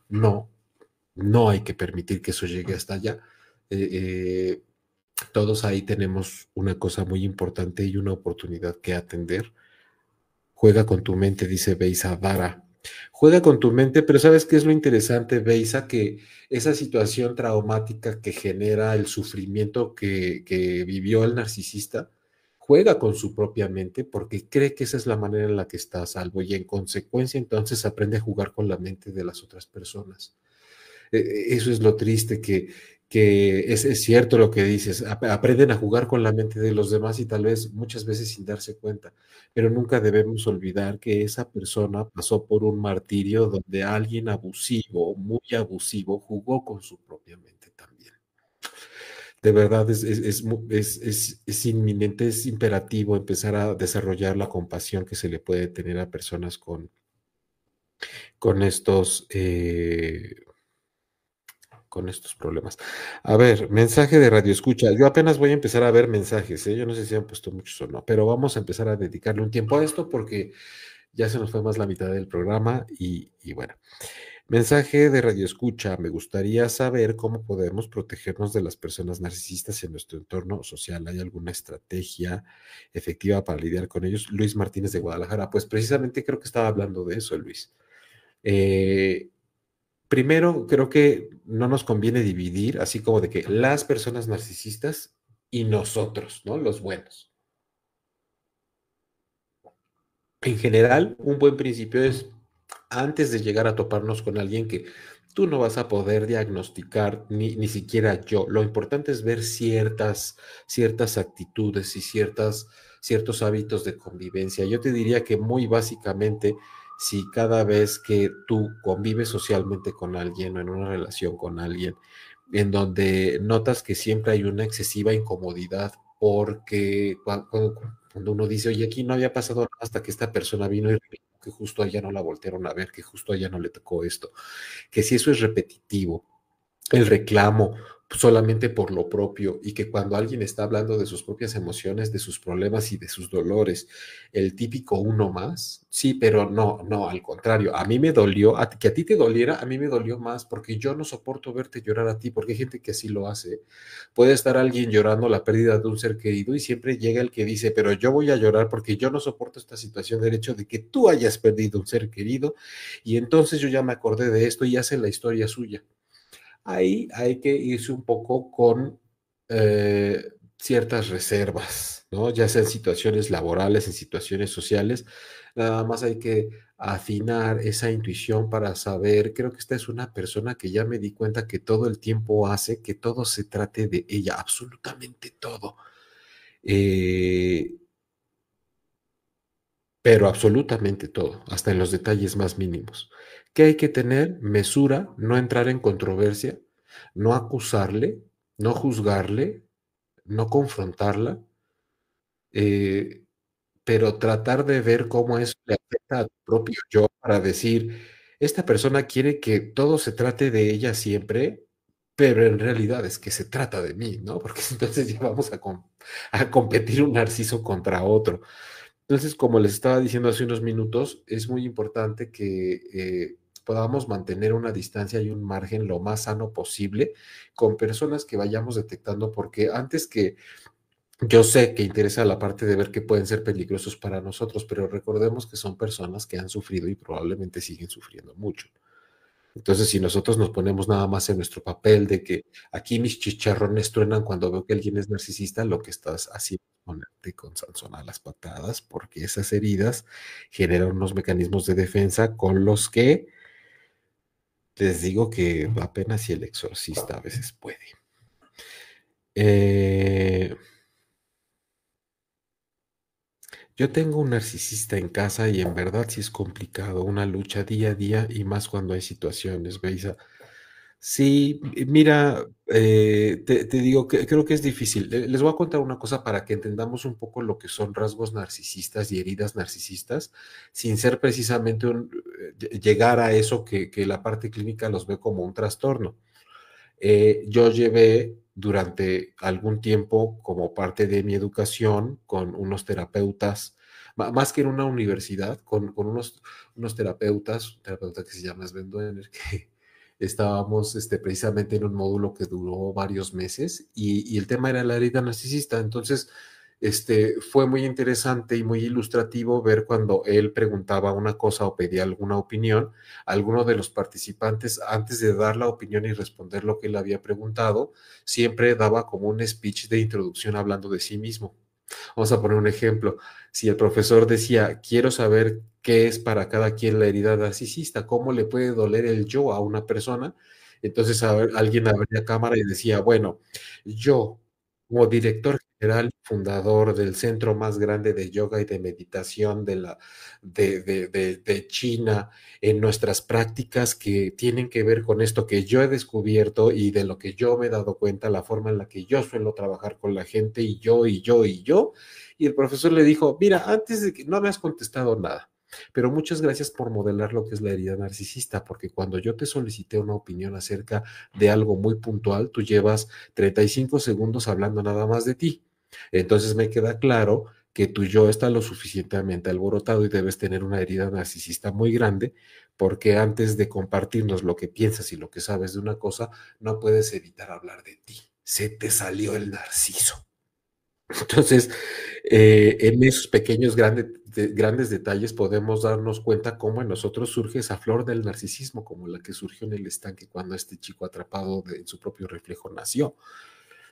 [SPEAKER 1] no, no hay que permitir que eso llegue hasta allá. Eh, eh, Todos ahí tenemos una cosa muy importante y una oportunidad que atender. Juega con tu mente, dice Beisa Dara. Juega con tu mente, pero ¿sabes qué es lo interesante, Beisa? Que esa situación traumática que genera el sufrimiento que vivió el narcisista, juega con su propia mente porque cree que esa es la manera en la que está a salvo y en consecuencia entonces aprende a jugar con la mente de las otras personas. Eso es lo triste, que es cierto lo que dices, aprenden a jugar con la mente de los demás y tal vez muchas veces sin darse cuenta, pero nunca debemos olvidar que esa persona pasó por un martirio donde alguien abusivo, muy abusivo, jugó con su propia mente también. De verdad es inminente, es imperativo empezar a desarrollar la compasión que se le puede tener a personas con estos con estos problemas. A ver, mensaje de radio escucha. Yo apenas voy a empezar a ver mensajes, ¿eh? Yo no sé si han puesto muchos o no, pero vamos a empezar a dedicarle un tiempo a esto porque ya se nos fue más la mitad del programa y bueno. Mensaje de radio escucha. Me gustaría saber cómo podemos protegernos de las personas narcisistas en nuestro entorno social. ¿Hay alguna estrategia efectiva para lidiar con ellos? Luis Martínez de Guadalajara. Pues precisamente creo que estaba hablando de eso, Luis. Eh, Primero, creo que no nos conviene dividir, así como de que las personas narcisistas y nosotros, ¿no? Los buenos. En general, un buen principio es, antes de llegar a toparnos con alguien tú no vas a poder diagnosticar, ni siquiera yo. Lo importante es ver ciertas actitudes y ciertos hábitos de convivencia. Yo te diría que muy básicamente, si cada vez que tú convives socialmente con alguien o en una relación con alguien, en donde notas que siempre hay una excesiva incomodidad, porque cuando uno dice, oye, aquí no había pasado nada hasta que esta persona vino y reclamó que justo a ella no la voltearon a ver, que justo a ella no le tocó esto, que si eso es repetitivo, el reclamo solamente por lo propio, y que cuando alguien está hablando de sus propias emociones, de sus problemas y de sus dolores, el típico uno más, sí, pero no, no, al contrario, a mí me dolió, que a ti te doliera, a mí me dolió más porque yo no soporto verte llorar a ti, porque hay gente que así lo hace. Puede estar alguien llorando la pérdida de un ser querido y siempre llega el que dice, pero yo voy a llorar porque yo no soporto esta situación del hecho de que tú hayas perdido un ser querido, y entonces yo ya me acordé de esto y hace la historia suya. Ahí hay que irse un poco con ciertas reservas, ¿no? Ya sea en situaciones laborales, en situaciones sociales, nada más hay que afinar esa intuición para saber, creo que esta es una persona que ya me di cuenta que todo el tiempo hace que todo se trate de ella, absolutamente todo. Eh, pero absolutamente todo, hasta en los detalles más mínimos. ¿Qué hay que tener? Mesura, no entrar en controversia, no acusarle, no juzgarle, no confrontarla, eh, pero tratar de ver cómo eso le afecta a tu propio yo para decir, esta persona quiere que todo se trate de ella siempre, pero en realidad es que se trata de mí, ¿no? Porque entonces ya vamos a competir un narciso contra otro. Entonces, como les estaba diciendo hace unos minutos, es muy importante que podamos mantener una distancia y un margen lo más sano posible con personas que vayamos detectando, porque antes que yo sé que interesa la parte de ver que pueden ser peligrosos para nosotros, pero recordemos que son personas que han sufrido y probablemente siguen sufriendo mucho. Entonces, si nosotros nos ponemos nada más en nuestro papel de que aquí mis chicharrones truenan cuando veo que alguien es narcisista, lo que estás haciendo es ponerte con Sansón a las patadas, porque esas heridas generan unos mecanismos de defensa con los que les digo que apenas si el exorcista a veces puede. Eh, yo tengo un narcisista en casa y en verdad sí es complicado, una lucha día a día y más cuando hay situaciones, Beisa. Sí, mira, te digo que creo que es difícil. Les voy a contar una cosa para que entendamos un poco lo que son rasgos narcisistas y heridas narcisistas, sin ser precisamente llegar a eso que la parte clínica los ve como un trastorno. Yo llevé durante algún tiempo como parte de mi educación con unos terapeutas, más que en una universidad, con unos terapeutas, un terapeuta que se llama Sven Duener, que estábamos precisamente en un módulo que duró varios meses y el tema era la herida narcisista. Entonces, fue muy interesante y muy ilustrativo ver cuando él preguntaba una cosa o pedía alguna opinión, alguno de los participantes, antes de dar la opinión y responder lo que él había preguntado, siempre daba como un speech de introducción hablando de sí mismo. Vamos a poner un ejemplo. Si el profesor decía, quiero saber qué es para cada quien la herida narcisista, cómo le puede doler el yo a una persona, entonces alguien abría cámara y decía, bueno, yo, como director general, fundador del centro más grande de yoga y de meditación de China, en nuestras prácticas que tienen que ver con esto que yo he descubierto y de lo que yo me he dado cuenta, la forma en la que yo suelo trabajar con la gente y yo y yo y yo. Y el profesor le dijo, mira, antes de que no me has contestado nada, pero muchas gracias por modelar lo que es la herida narcisista, porque cuando yo te solicité una opinión acerca de algo muy puntual, tú llevas 35 segundos hablando nada más de ti. Entonces me queda claro que tu yo está lo suficientemente alborotado y debes tener una herida narcisista muy grande, porque antes de compartirnos lo que piensas y lo que sabes de una cosa, no puedes evitar hablar de ti. Se te salió el narciso. Entonces, en esos pequeños grandes detalles podemos darnos cuenta cómo en nosotros surge esa flor del narcisismo, como la que surgió en el estanque cuando este chico atrapado en su propio reflejo nació.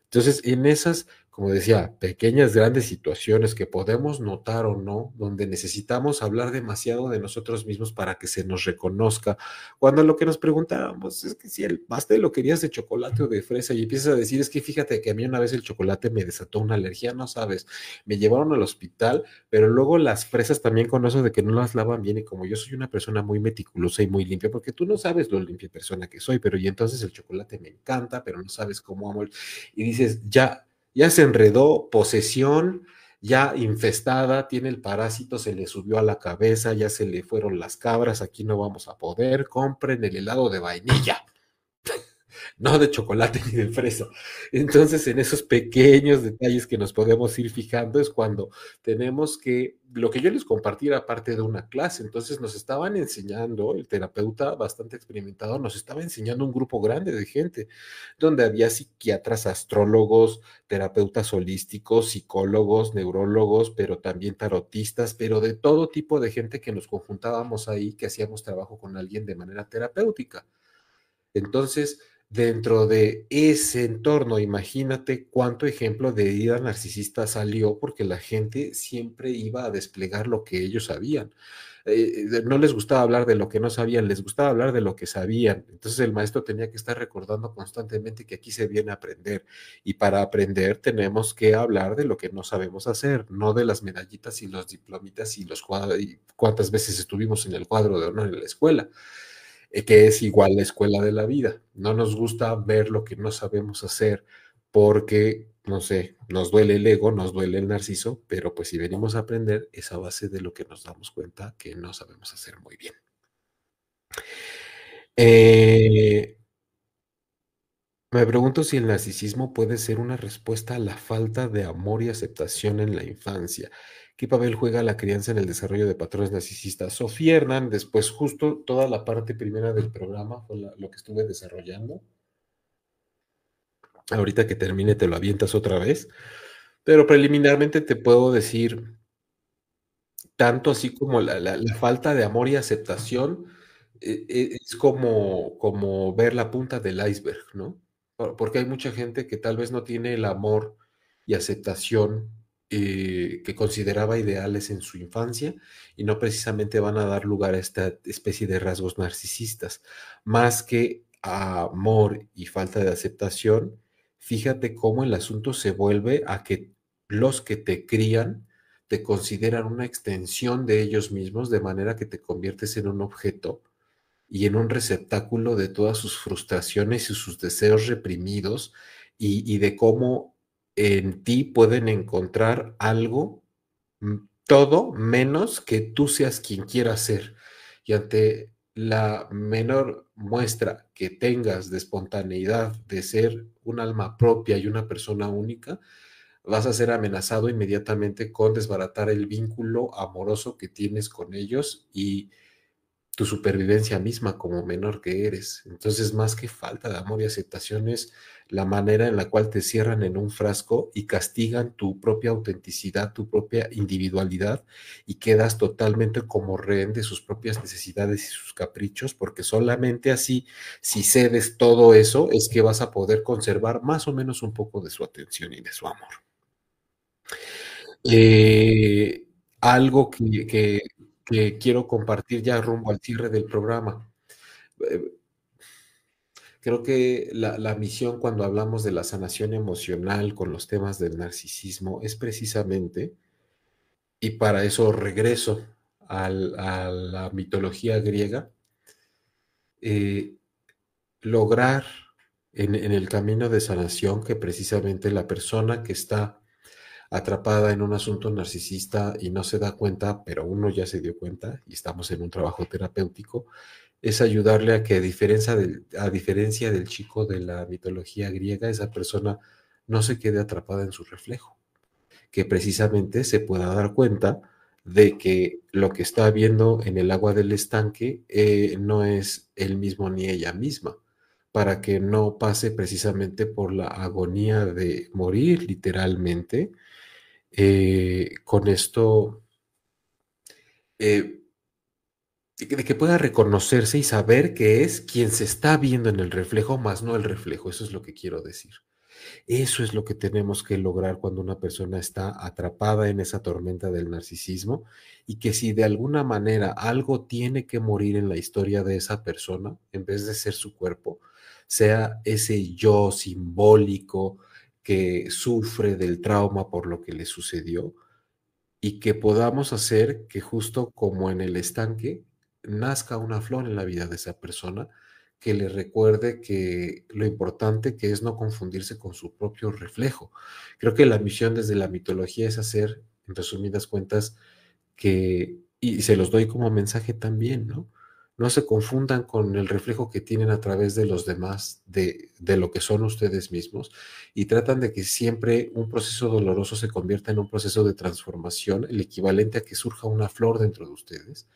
[SPEAKER 1] Entonces, en esas como decía, pequeñas, grandes situaciones que podemos notar o no, donde necesitamos hablar demasiado de nosotros mismos para que se nos reconozca, cuando lo que nos preguntábamos es que si el pastel lo querías de chocolate o de fresa y empiezas a decir, es que fíjate que a mí una vez el chocolate me desató una alergia, no sabes, me llevaron al hospital, pero luego las fresas también con eso de que no las lavan bien y como yo soy una persona muy meticulosa y muy limpia, porque tú no sabes lo limpia persona que soy, pero y entonces el chocolate me encanta, pero no sabes cómo amo y dices, ya se enredó, posesión, ya infestada, tiene el parásito, se le subió a la cabeza, ya se le fueron las cabras, aquí no vamos a poder, compren el helado de vainilla, no de chocolate ni de fresa. Entonces, en esos pequeños detalles que nos podemos ir fijando es cuando tenemos que, lo que yo les compartí era parte de una clase, entonces nos estaban enseñando, el terapeuta bastante experimentado nos estaba enseñando un grupo grande de gente, donde había psiquiatras, astrólogos, terapeutas holísticos, psicólogos, neurólogos, pero también tarotistas, pero de todo tipo de gente que nos conjuntábamos ahí, que hacíamos trabajo con alguien de manera terapéutica. Entonces, dentro de ese entorno, imagínate cuánto ejemplo de herida narcisista salió porque la gente siempre iba a desplegar lo que ellos sabían. No les gustaba hablar de lo que no sabían, les gustaba hablar de lo que sabían. Entonces el maestro tenía que estar recordando constantemente que aquí se viene a aprender y para aprender tenemos que hablar de lo que no sabemos hacer, no de las medallitas y los diplomitas y los cuadros y cuántas veces estuvimos en el cuadro de honor en la escuela, que es igual la escuela de la vida. No nos gusta ver lo que no sabemos hacer porque, no sé, nos duele el ego, nos duele el narciso, pero pues si venimos a aprender es a base de lo que nos damos cuenta que no sabemos hacer muy bien. Eh, Me pregunto si el narcisismo puede ser una respuesta a la falta de amor y aceptación en la infancia. ¿Qué papel juega la crianza en el desarrollo de patrones narcisistas? Sofía Hernández, pues justo toda la parte primera del programa fue lo que estuve desarrollando. Ahorita que termine te lo avientas otra vez, pero preliminarmente te puedo decir tanto así como la falta de amor y aceptación, es como ver la punta del iceberg, ¿no? Porque hay mucha gente que tal vez no tiene el amor y aceptación, que consideraba ideales en su infancia, y no precisamente van a dar lugar a esta especie de rasgos narcisistas. Más que amor y falta de aceptación, fíjate cómo el asunto se vuelve a que los que te crían te consideran una extensión de ellos mismos, de manera que te conviertes en un objeto y en un receptáculo de todas sus frustraciones y sus deseos reprimidos, y de cómo en ti pueden encontrar algo, todo menos que tú seas quien quieras ser. Y ante la menor muestra que tengas de espontaneidad, de ser un alma propia y una persona única, vas a ser amenazado inmediatamente con desbaratar el vínculo amoroso que tienes con ellos y tu supervivencia misma como menor que eres. Entonces, más que falta de amor y aceptación es la manera en la cual te cierran en un frasco y castigan tu propia autenticidad, tu propia individualidad, y quedas totalmente como rehén de sus propias necesidades y sus caprichos, porque solamente así, si cedes todo eso, es que vas a poder conservar más o menos un poco de su atención y de su amor. Eh, Algo que quiero compartir ya rumbo al cierre del programa. Eh, Creo que la misión cuando hablamos de la sanación emocional con los temas del narcisismo es precisamente, y para eso regreso a la mitología griega, eh, lograr en el camino de sanación que precisamente la persona que está atrapada en un asunto narcisista y no se da cuenta, pero uno ya se dio cuenta y estamos en un trabajo terapéutico, es ayudarle a que a diferencia del chico de la mitología griega, esa persona no se quede atrapada en su reflejo, que precisamente se pueda dar cuenta de que lo que está viendo en el agua del estanque, no es él mismo ni ella misma, para que no pase precisamente por la agonía de morir literalmente. Con esto, eh, de que pueda reconocerse y saber que es quien se está viendo en el reflejo, más no el reflejo. Eso es lo que quiero decir. Eso es lo que tenemos que lograr cuando una persona está atrapada en esa tormenta del narcisismo y que si de alguna manera algo tiene que morir en la historia de esa persona, en vez de ser su cuerpo, sea ese yo simbólico que sufre del trauma por lo que le sucedió y que podamos hacer que justo como en el estanque nazca una flor en la vida de esa persona que le recuerde que lo importante que es no confundirse con su propio reflejo. Creo que la misión desde la mitología es hacer, en resumidas cuentas, que, y se los doy como mensaje también, ¿no? No se confundan con el reflejo que tienen a través de los demás, de lo que son ustedes mismos, y tratan de que siempre un proceso doloroso se convierta en un proceso de transformación, el equivalente a que surja una flor dentro de ustedes,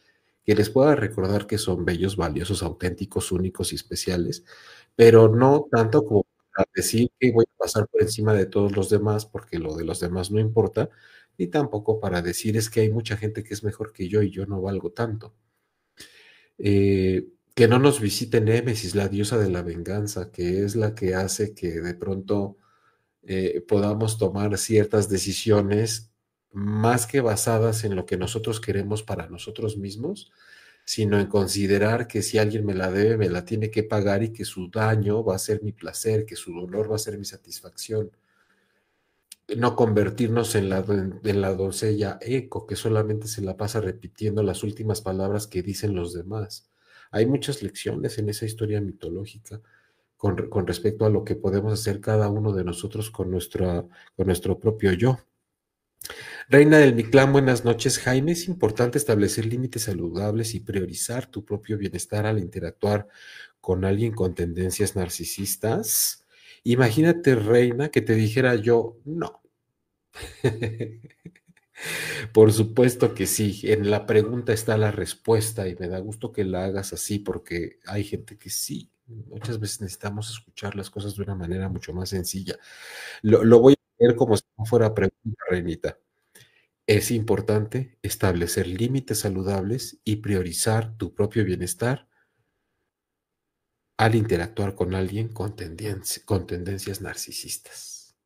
[SPEAKER 1] que les pueda recordar que son bellos, valiosos, auténticos, únicos y especiales, pero no tanto como para decir que voy a pasar por encima de todos los demás porque lo de los demás no importa, ni tampoco para decir es que hay mucha gente que es mejor que yo y yo no valgo tanto. Que no nos visite Némesis, la diosa de la venganza, que es la que hace que de pronto podamos tomar ciertas decisiones más que basadas en lo que nosotros queremos para nosotros mismos, sino en considerar que si alguien me la debe, me la tiene que pagar y que su daño va a ser mi placer, que su dolor va a ser mi satisfacción. No convertirnos en la doncella eco que solamente se la pasa repitiendo las últimas palabras que dicen los demás. Hay muchas lecciones en esa historia mitológica con respecto a lo que podemos hacer cada uno de nosotros con nuestro propio yo. Reina del Mictlán, buenas noches. Jaime, es importante establecer límites saludables y priorizar tu propio bienestar al interactuar con alguien con tendencias narcisistas. Imagínate, Reina, que te dijera yo, no. Por supuesto que sí, en la pregunta está la respuesta y me da gusto que la hagas así porque hay gente que sí, muchas veces necesitamos escuchar las cosas de una manera mucho más sencilla. Lo voy a leer como si no fuera pregunta, Reinita. Es importante establecer límites saludables y priorizar tu propio bienestar al interactuar con alguien con tendencias narcisistas.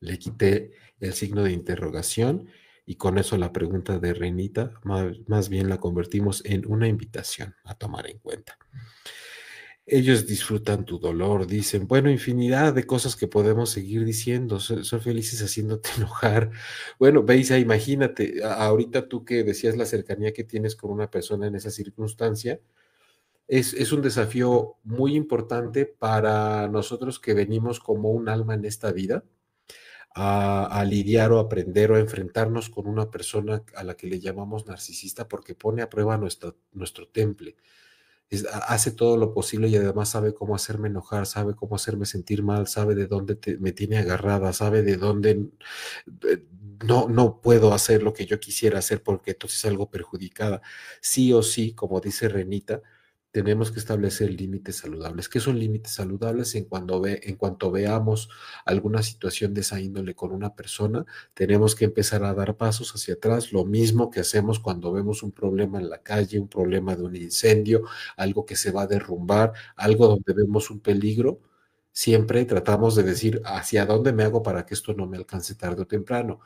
[SPEAKER 1] Le quité el signo de interrogación y con eso la pregunta de Reinita más bien la convertimos en una invitación a tomar en cuenta. Ellos disfrutan tu dolor, dicen, bueno, infinidad de cosas que podemos seguir diciendo, son felices haciéndote enojar. Bueno, Beisa, imagínate, ahorita tú que decías la cercanía que tienes con una persona en esa circunstancia, es un desafío muy importante para nosotros que venimos como un alma en esta vida a lidiar o aprender o a enfrentarnos con una persona a la que le llamamos narcisista porque pone a prueba nuestro temple. Hace todo lo posible y además sabe cómo hacerme enojar, sabe cómo hacerme sentir mal, sabe de dónde me tiene agarrada, sabe de dónde no puedo hacer lo que yo quisiera hacer porque entonces salgo perjudicada. Sí o sí, como dice Renita, tenemos que establecer límites saludables. ¿Qué son límites saludables? En cuanto veamos alguna situación de esa índole con una persona, tenemos que empezar a dar pasos hacia atrás, lo mismo que hacemos cuando vemos un problema en la calle, un problema de un incendio, algo que se va a derrumbar, algo donde vemos un peligro. Siempre tratamos de decir hacia dónde me hago para que esto no me alcance tarde o temprano.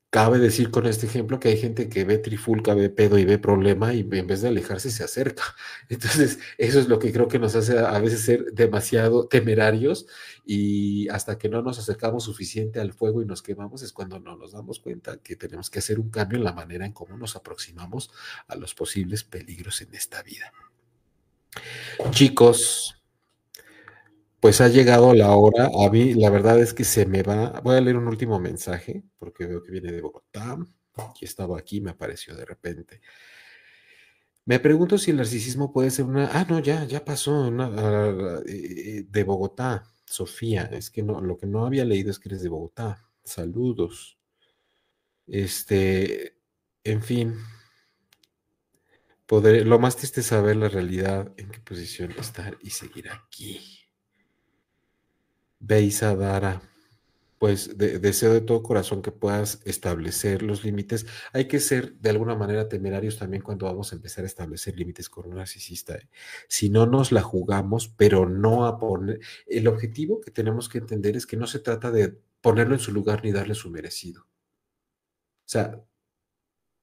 [SPEAKER 1] Cabe decir con este ejemplo que hay gente que ve trifulca, ve pedo y ve problema y en vez de alejarse se acerca. Entonces, eso es lo que creo que nos hace a veces ser demasiado temerarios y hasta que no nos acercamos suficiente al fuego y nos quemamos es cuando no nos damos cuenta que tenemos que hacer un cambio en la manera en cómo nos aproximamos a los posibles peligros en esta vida. Chicos, pues ha llegado la hora. A mí la verdad es que se me va. Voy a leer un último mensaje porque veo que viene de Bogotá. Y estaba aquí, me apareció de repente. Me pregunto si el narcisismo puede ser una. Ah, no, ya pasó. De Bogotá, Sofía. Es que no, lo que no había leído es que eres de Bogotá. Saludos. Este, en fin, lo más triste es saber la realidad, en qué posición estar y seguir aquí. Beisa Dara. Pues deseo de todo corazón que puedas establecer los límites. Hay que ser de alguna manera temerarios también cuando vamos a empezar a establecer límites con un narcisista, ¿eh? Si no nos la jugamos, pero no a poner... El objetivo que tenemos que entender es que no se trata de ponerlo en su lugar ni darle su merecido. O sea,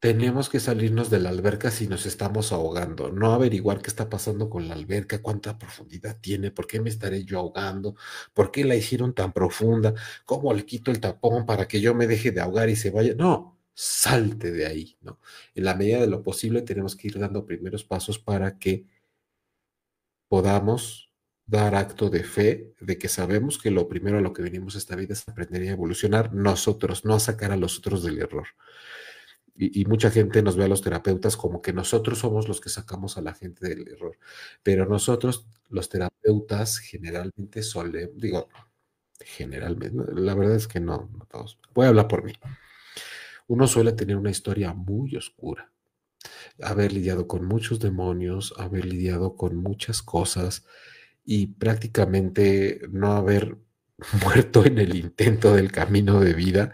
[SPEAKER 1] tenemos que salirnos de la alberca si nos estamos ahogando, no averiguar qué está pasando con la alberca, cuánta profundidad tiene, por qué me estaré yo ahogando, por qué la hicieron tan profunda, cómo le quito el tapón para que yo me deje de ahogar y se vaya. No, salte de ahí, ¿no? En la medida de lo posible tenemos que ir dando primeros pasos para que podamos dar acto de fe de que sabemos que lo primero a lo que venimos a esta vida es aprender y evolucionar nosotros, no a sacar a los otros del error. Y mucha gente nos ve a los terapeutas como que nosotros somos los que sacamos a la gente del error, pero nosotros, los terapeutas, generalmente solemos, digo, generalmente, ¿no? La verdad es que no, no todos. Voy a hablar por mí. Uno suele tener una historia muy oscura, haber lidiado con muchos demonios, haber lidiado con muchas cosas y prácticamente no haber muerto en el intento del camino de vida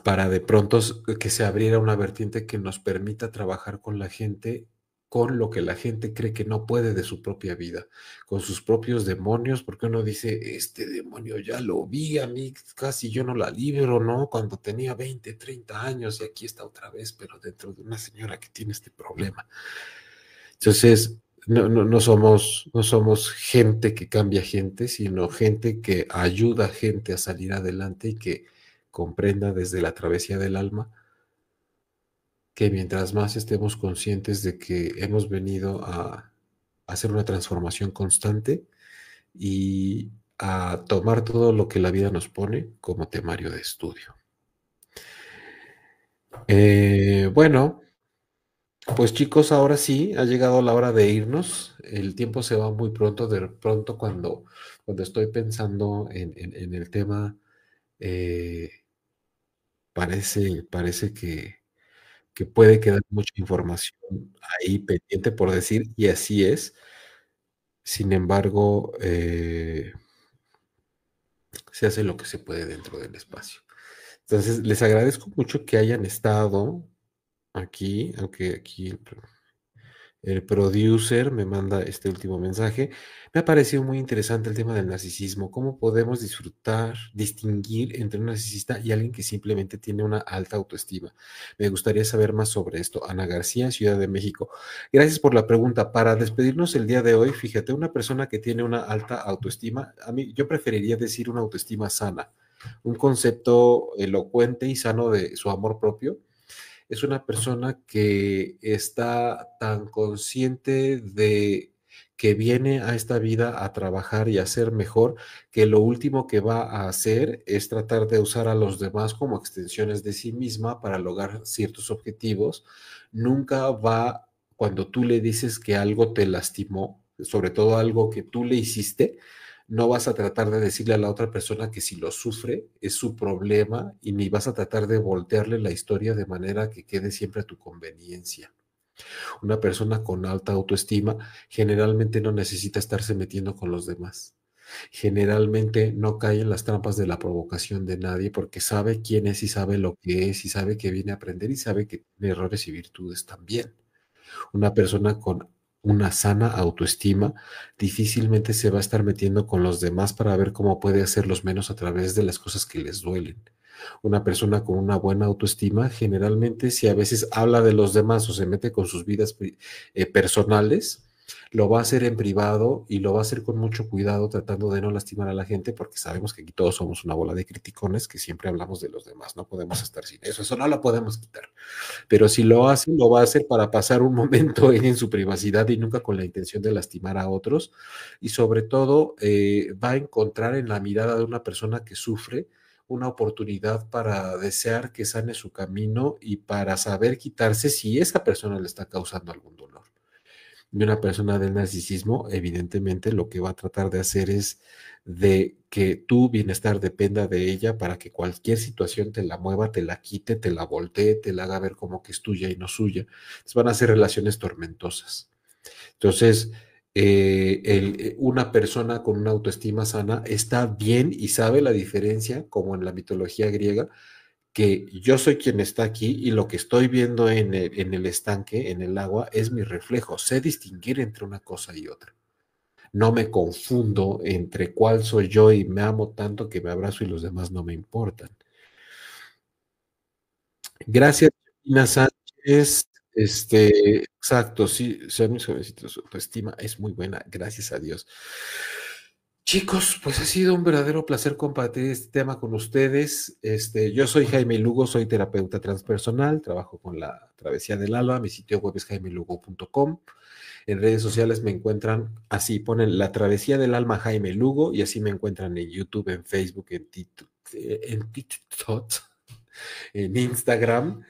[SPEAKER 1] para de pronto que se abriera una vertiente que nos permita trabajar con la gente, con lo que la gente cree que no puede de su propia vida, con sus propios demonios, porque uno dice, este demonio ya lo vi, a mí casi yo no la libero, ¿no? Cuando tenía 20, 30 años y aquí está otra vez, pero dentro de una señora que tiene este problema. Entonces, no somos gente que cambia gente, sino gente que ayuda a gente a salir adelante y que comprenda desde la travesía del alma que mientras más estemos conscientes de que hemos venido a hacer una transformación constante y a tomar todo lo que la vida nos pone como temario de estudio. Bueno, pues chicos, ahora sí, ha llegado la hora de irnos. El tiempo se va muy pronto. De pronto, cuando estoy pensando en el tema, eh, parece que puede quedar mucha información ahí pendiente por decir, y así es. Sin embargo, se hace lo que se puede dentro del espacio. Entonces, les agradezco mucho que hayan estado aquí, aunque aquí el producer me manda este último mensaje. Me ha parecido muy interesante el tema del narcisismo, cómo podemos disfrutar, distinguir entre un narcisista y alguien que simplemente tiene una alta autoestima. Me gustaría saber más sobre esto. Ana García, Ciudad de México. Gracias por la pregunta. Para despedirnos el día de hoy, fíjate, una persona que tiene una alta autoestima, a mí yo preferiría decir una autoestima sana, un concepto elocuente y sano de su amor propio es una persona que está tan consciente de que viene a esta vida a trabajar y a ser mejor, que lo último que va a hacer es tratar de usar a los demás como extensiones de sí misma para lograr ciertos objetivos. Nunca va, cuando tú le dices que algo te lastimó, sobre todo algo que tú le hiciste, no vas a tratar de decirle a la otra persona que si lo sufre es su problema y ni vas a tratar de voltearle la historia de manera que quede siempre a tu conveniencia. Una persona con alta autoestima generalmente no necesita estarse metiendo con los demás. Generalmente no cae en las trampas de la provocación de nadie porque sabe quién es y sabe lo que es y sabe que viene a aprender y sabe que tiene errores y virtudes también. Una persona con una sana autoestima difícilmente se va a estar metiendo con los demás para ver cómo puede hacerlos menos a través de las cosas que les duelen. Una persona con una buena autoestima generalmente si a veces habla de los demás o se mete con sus vidas personales, lo va a hacer en privado y lo va a hacer con mucho cuidado tratando de no lastimar a la gente porque sabemos que aquí todos somos una bola de criticones que siempre hablamos de los demás, no podemos estar sin eso, eso no lo podemos quitar. Pero si lo hace, lo va a hacer para pasar un momento en su privacidad y nunca con la intención de lastimar a otros. Y sobre todo, va a encontrar en la mirada de una persona que sufre una oportunidad para desear que sane su camino y para saber quitarse si esa persona le está causando algún dolor. Y una persona del narcisismo, evidentemente, lo que va a tratar de hacer es de que tu bienestar dependa de ella para que cualquier situación te la mueva, te la quite, te la voltee, te la haga ver como que es tuya y no suya. Entonces van a ser relaciones tormentosas. Entonces, una persona con una autoestima sana está bien y sabe la diferencia, como en la mitología griega, que yo soy quien está aquí y lo que estoy viendo en el estanque, en el agua, es mi reflejo. Sé distinguir entre una cosa y otra. No me confundo entre cuál soy yo y me amo tanto que me abrazo y los demás no me importan. Gracias, Ina Sánchez. Exacto, sí, sean mis jovencitos, su autoestima es muy buena, gracias a Dios. Chicos, pues ha sido un verdadero placer compartir este tema con ustedes. Yo soy Jaime Lugo, soy terapeuta transpersonal, trabajo con la Travesía del Alma, mi sitio web es jaimelugo.com. En redes sociales me encuentran así, ponen La Travesía del Alma Jaime Lugo y así me encuentran en YouTube, en Facebook, en TikTok, en Instagram,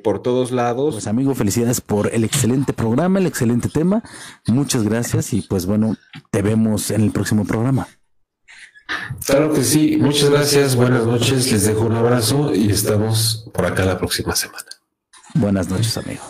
[SPEAKER 1] por todos lados.
[SPEAKER 2] Pues amigo, felicidades por el excelente programa, el excelente tema. Muchas gracias y pues bueno, te vemos en el próximo programa.
[SPEAKER 1] Claro que sí, muchas gracias, buenas noches, les dejo un abrazo y estamos por acá la próxima semana.
[SPEAKER 2] Buenas noches, amigo.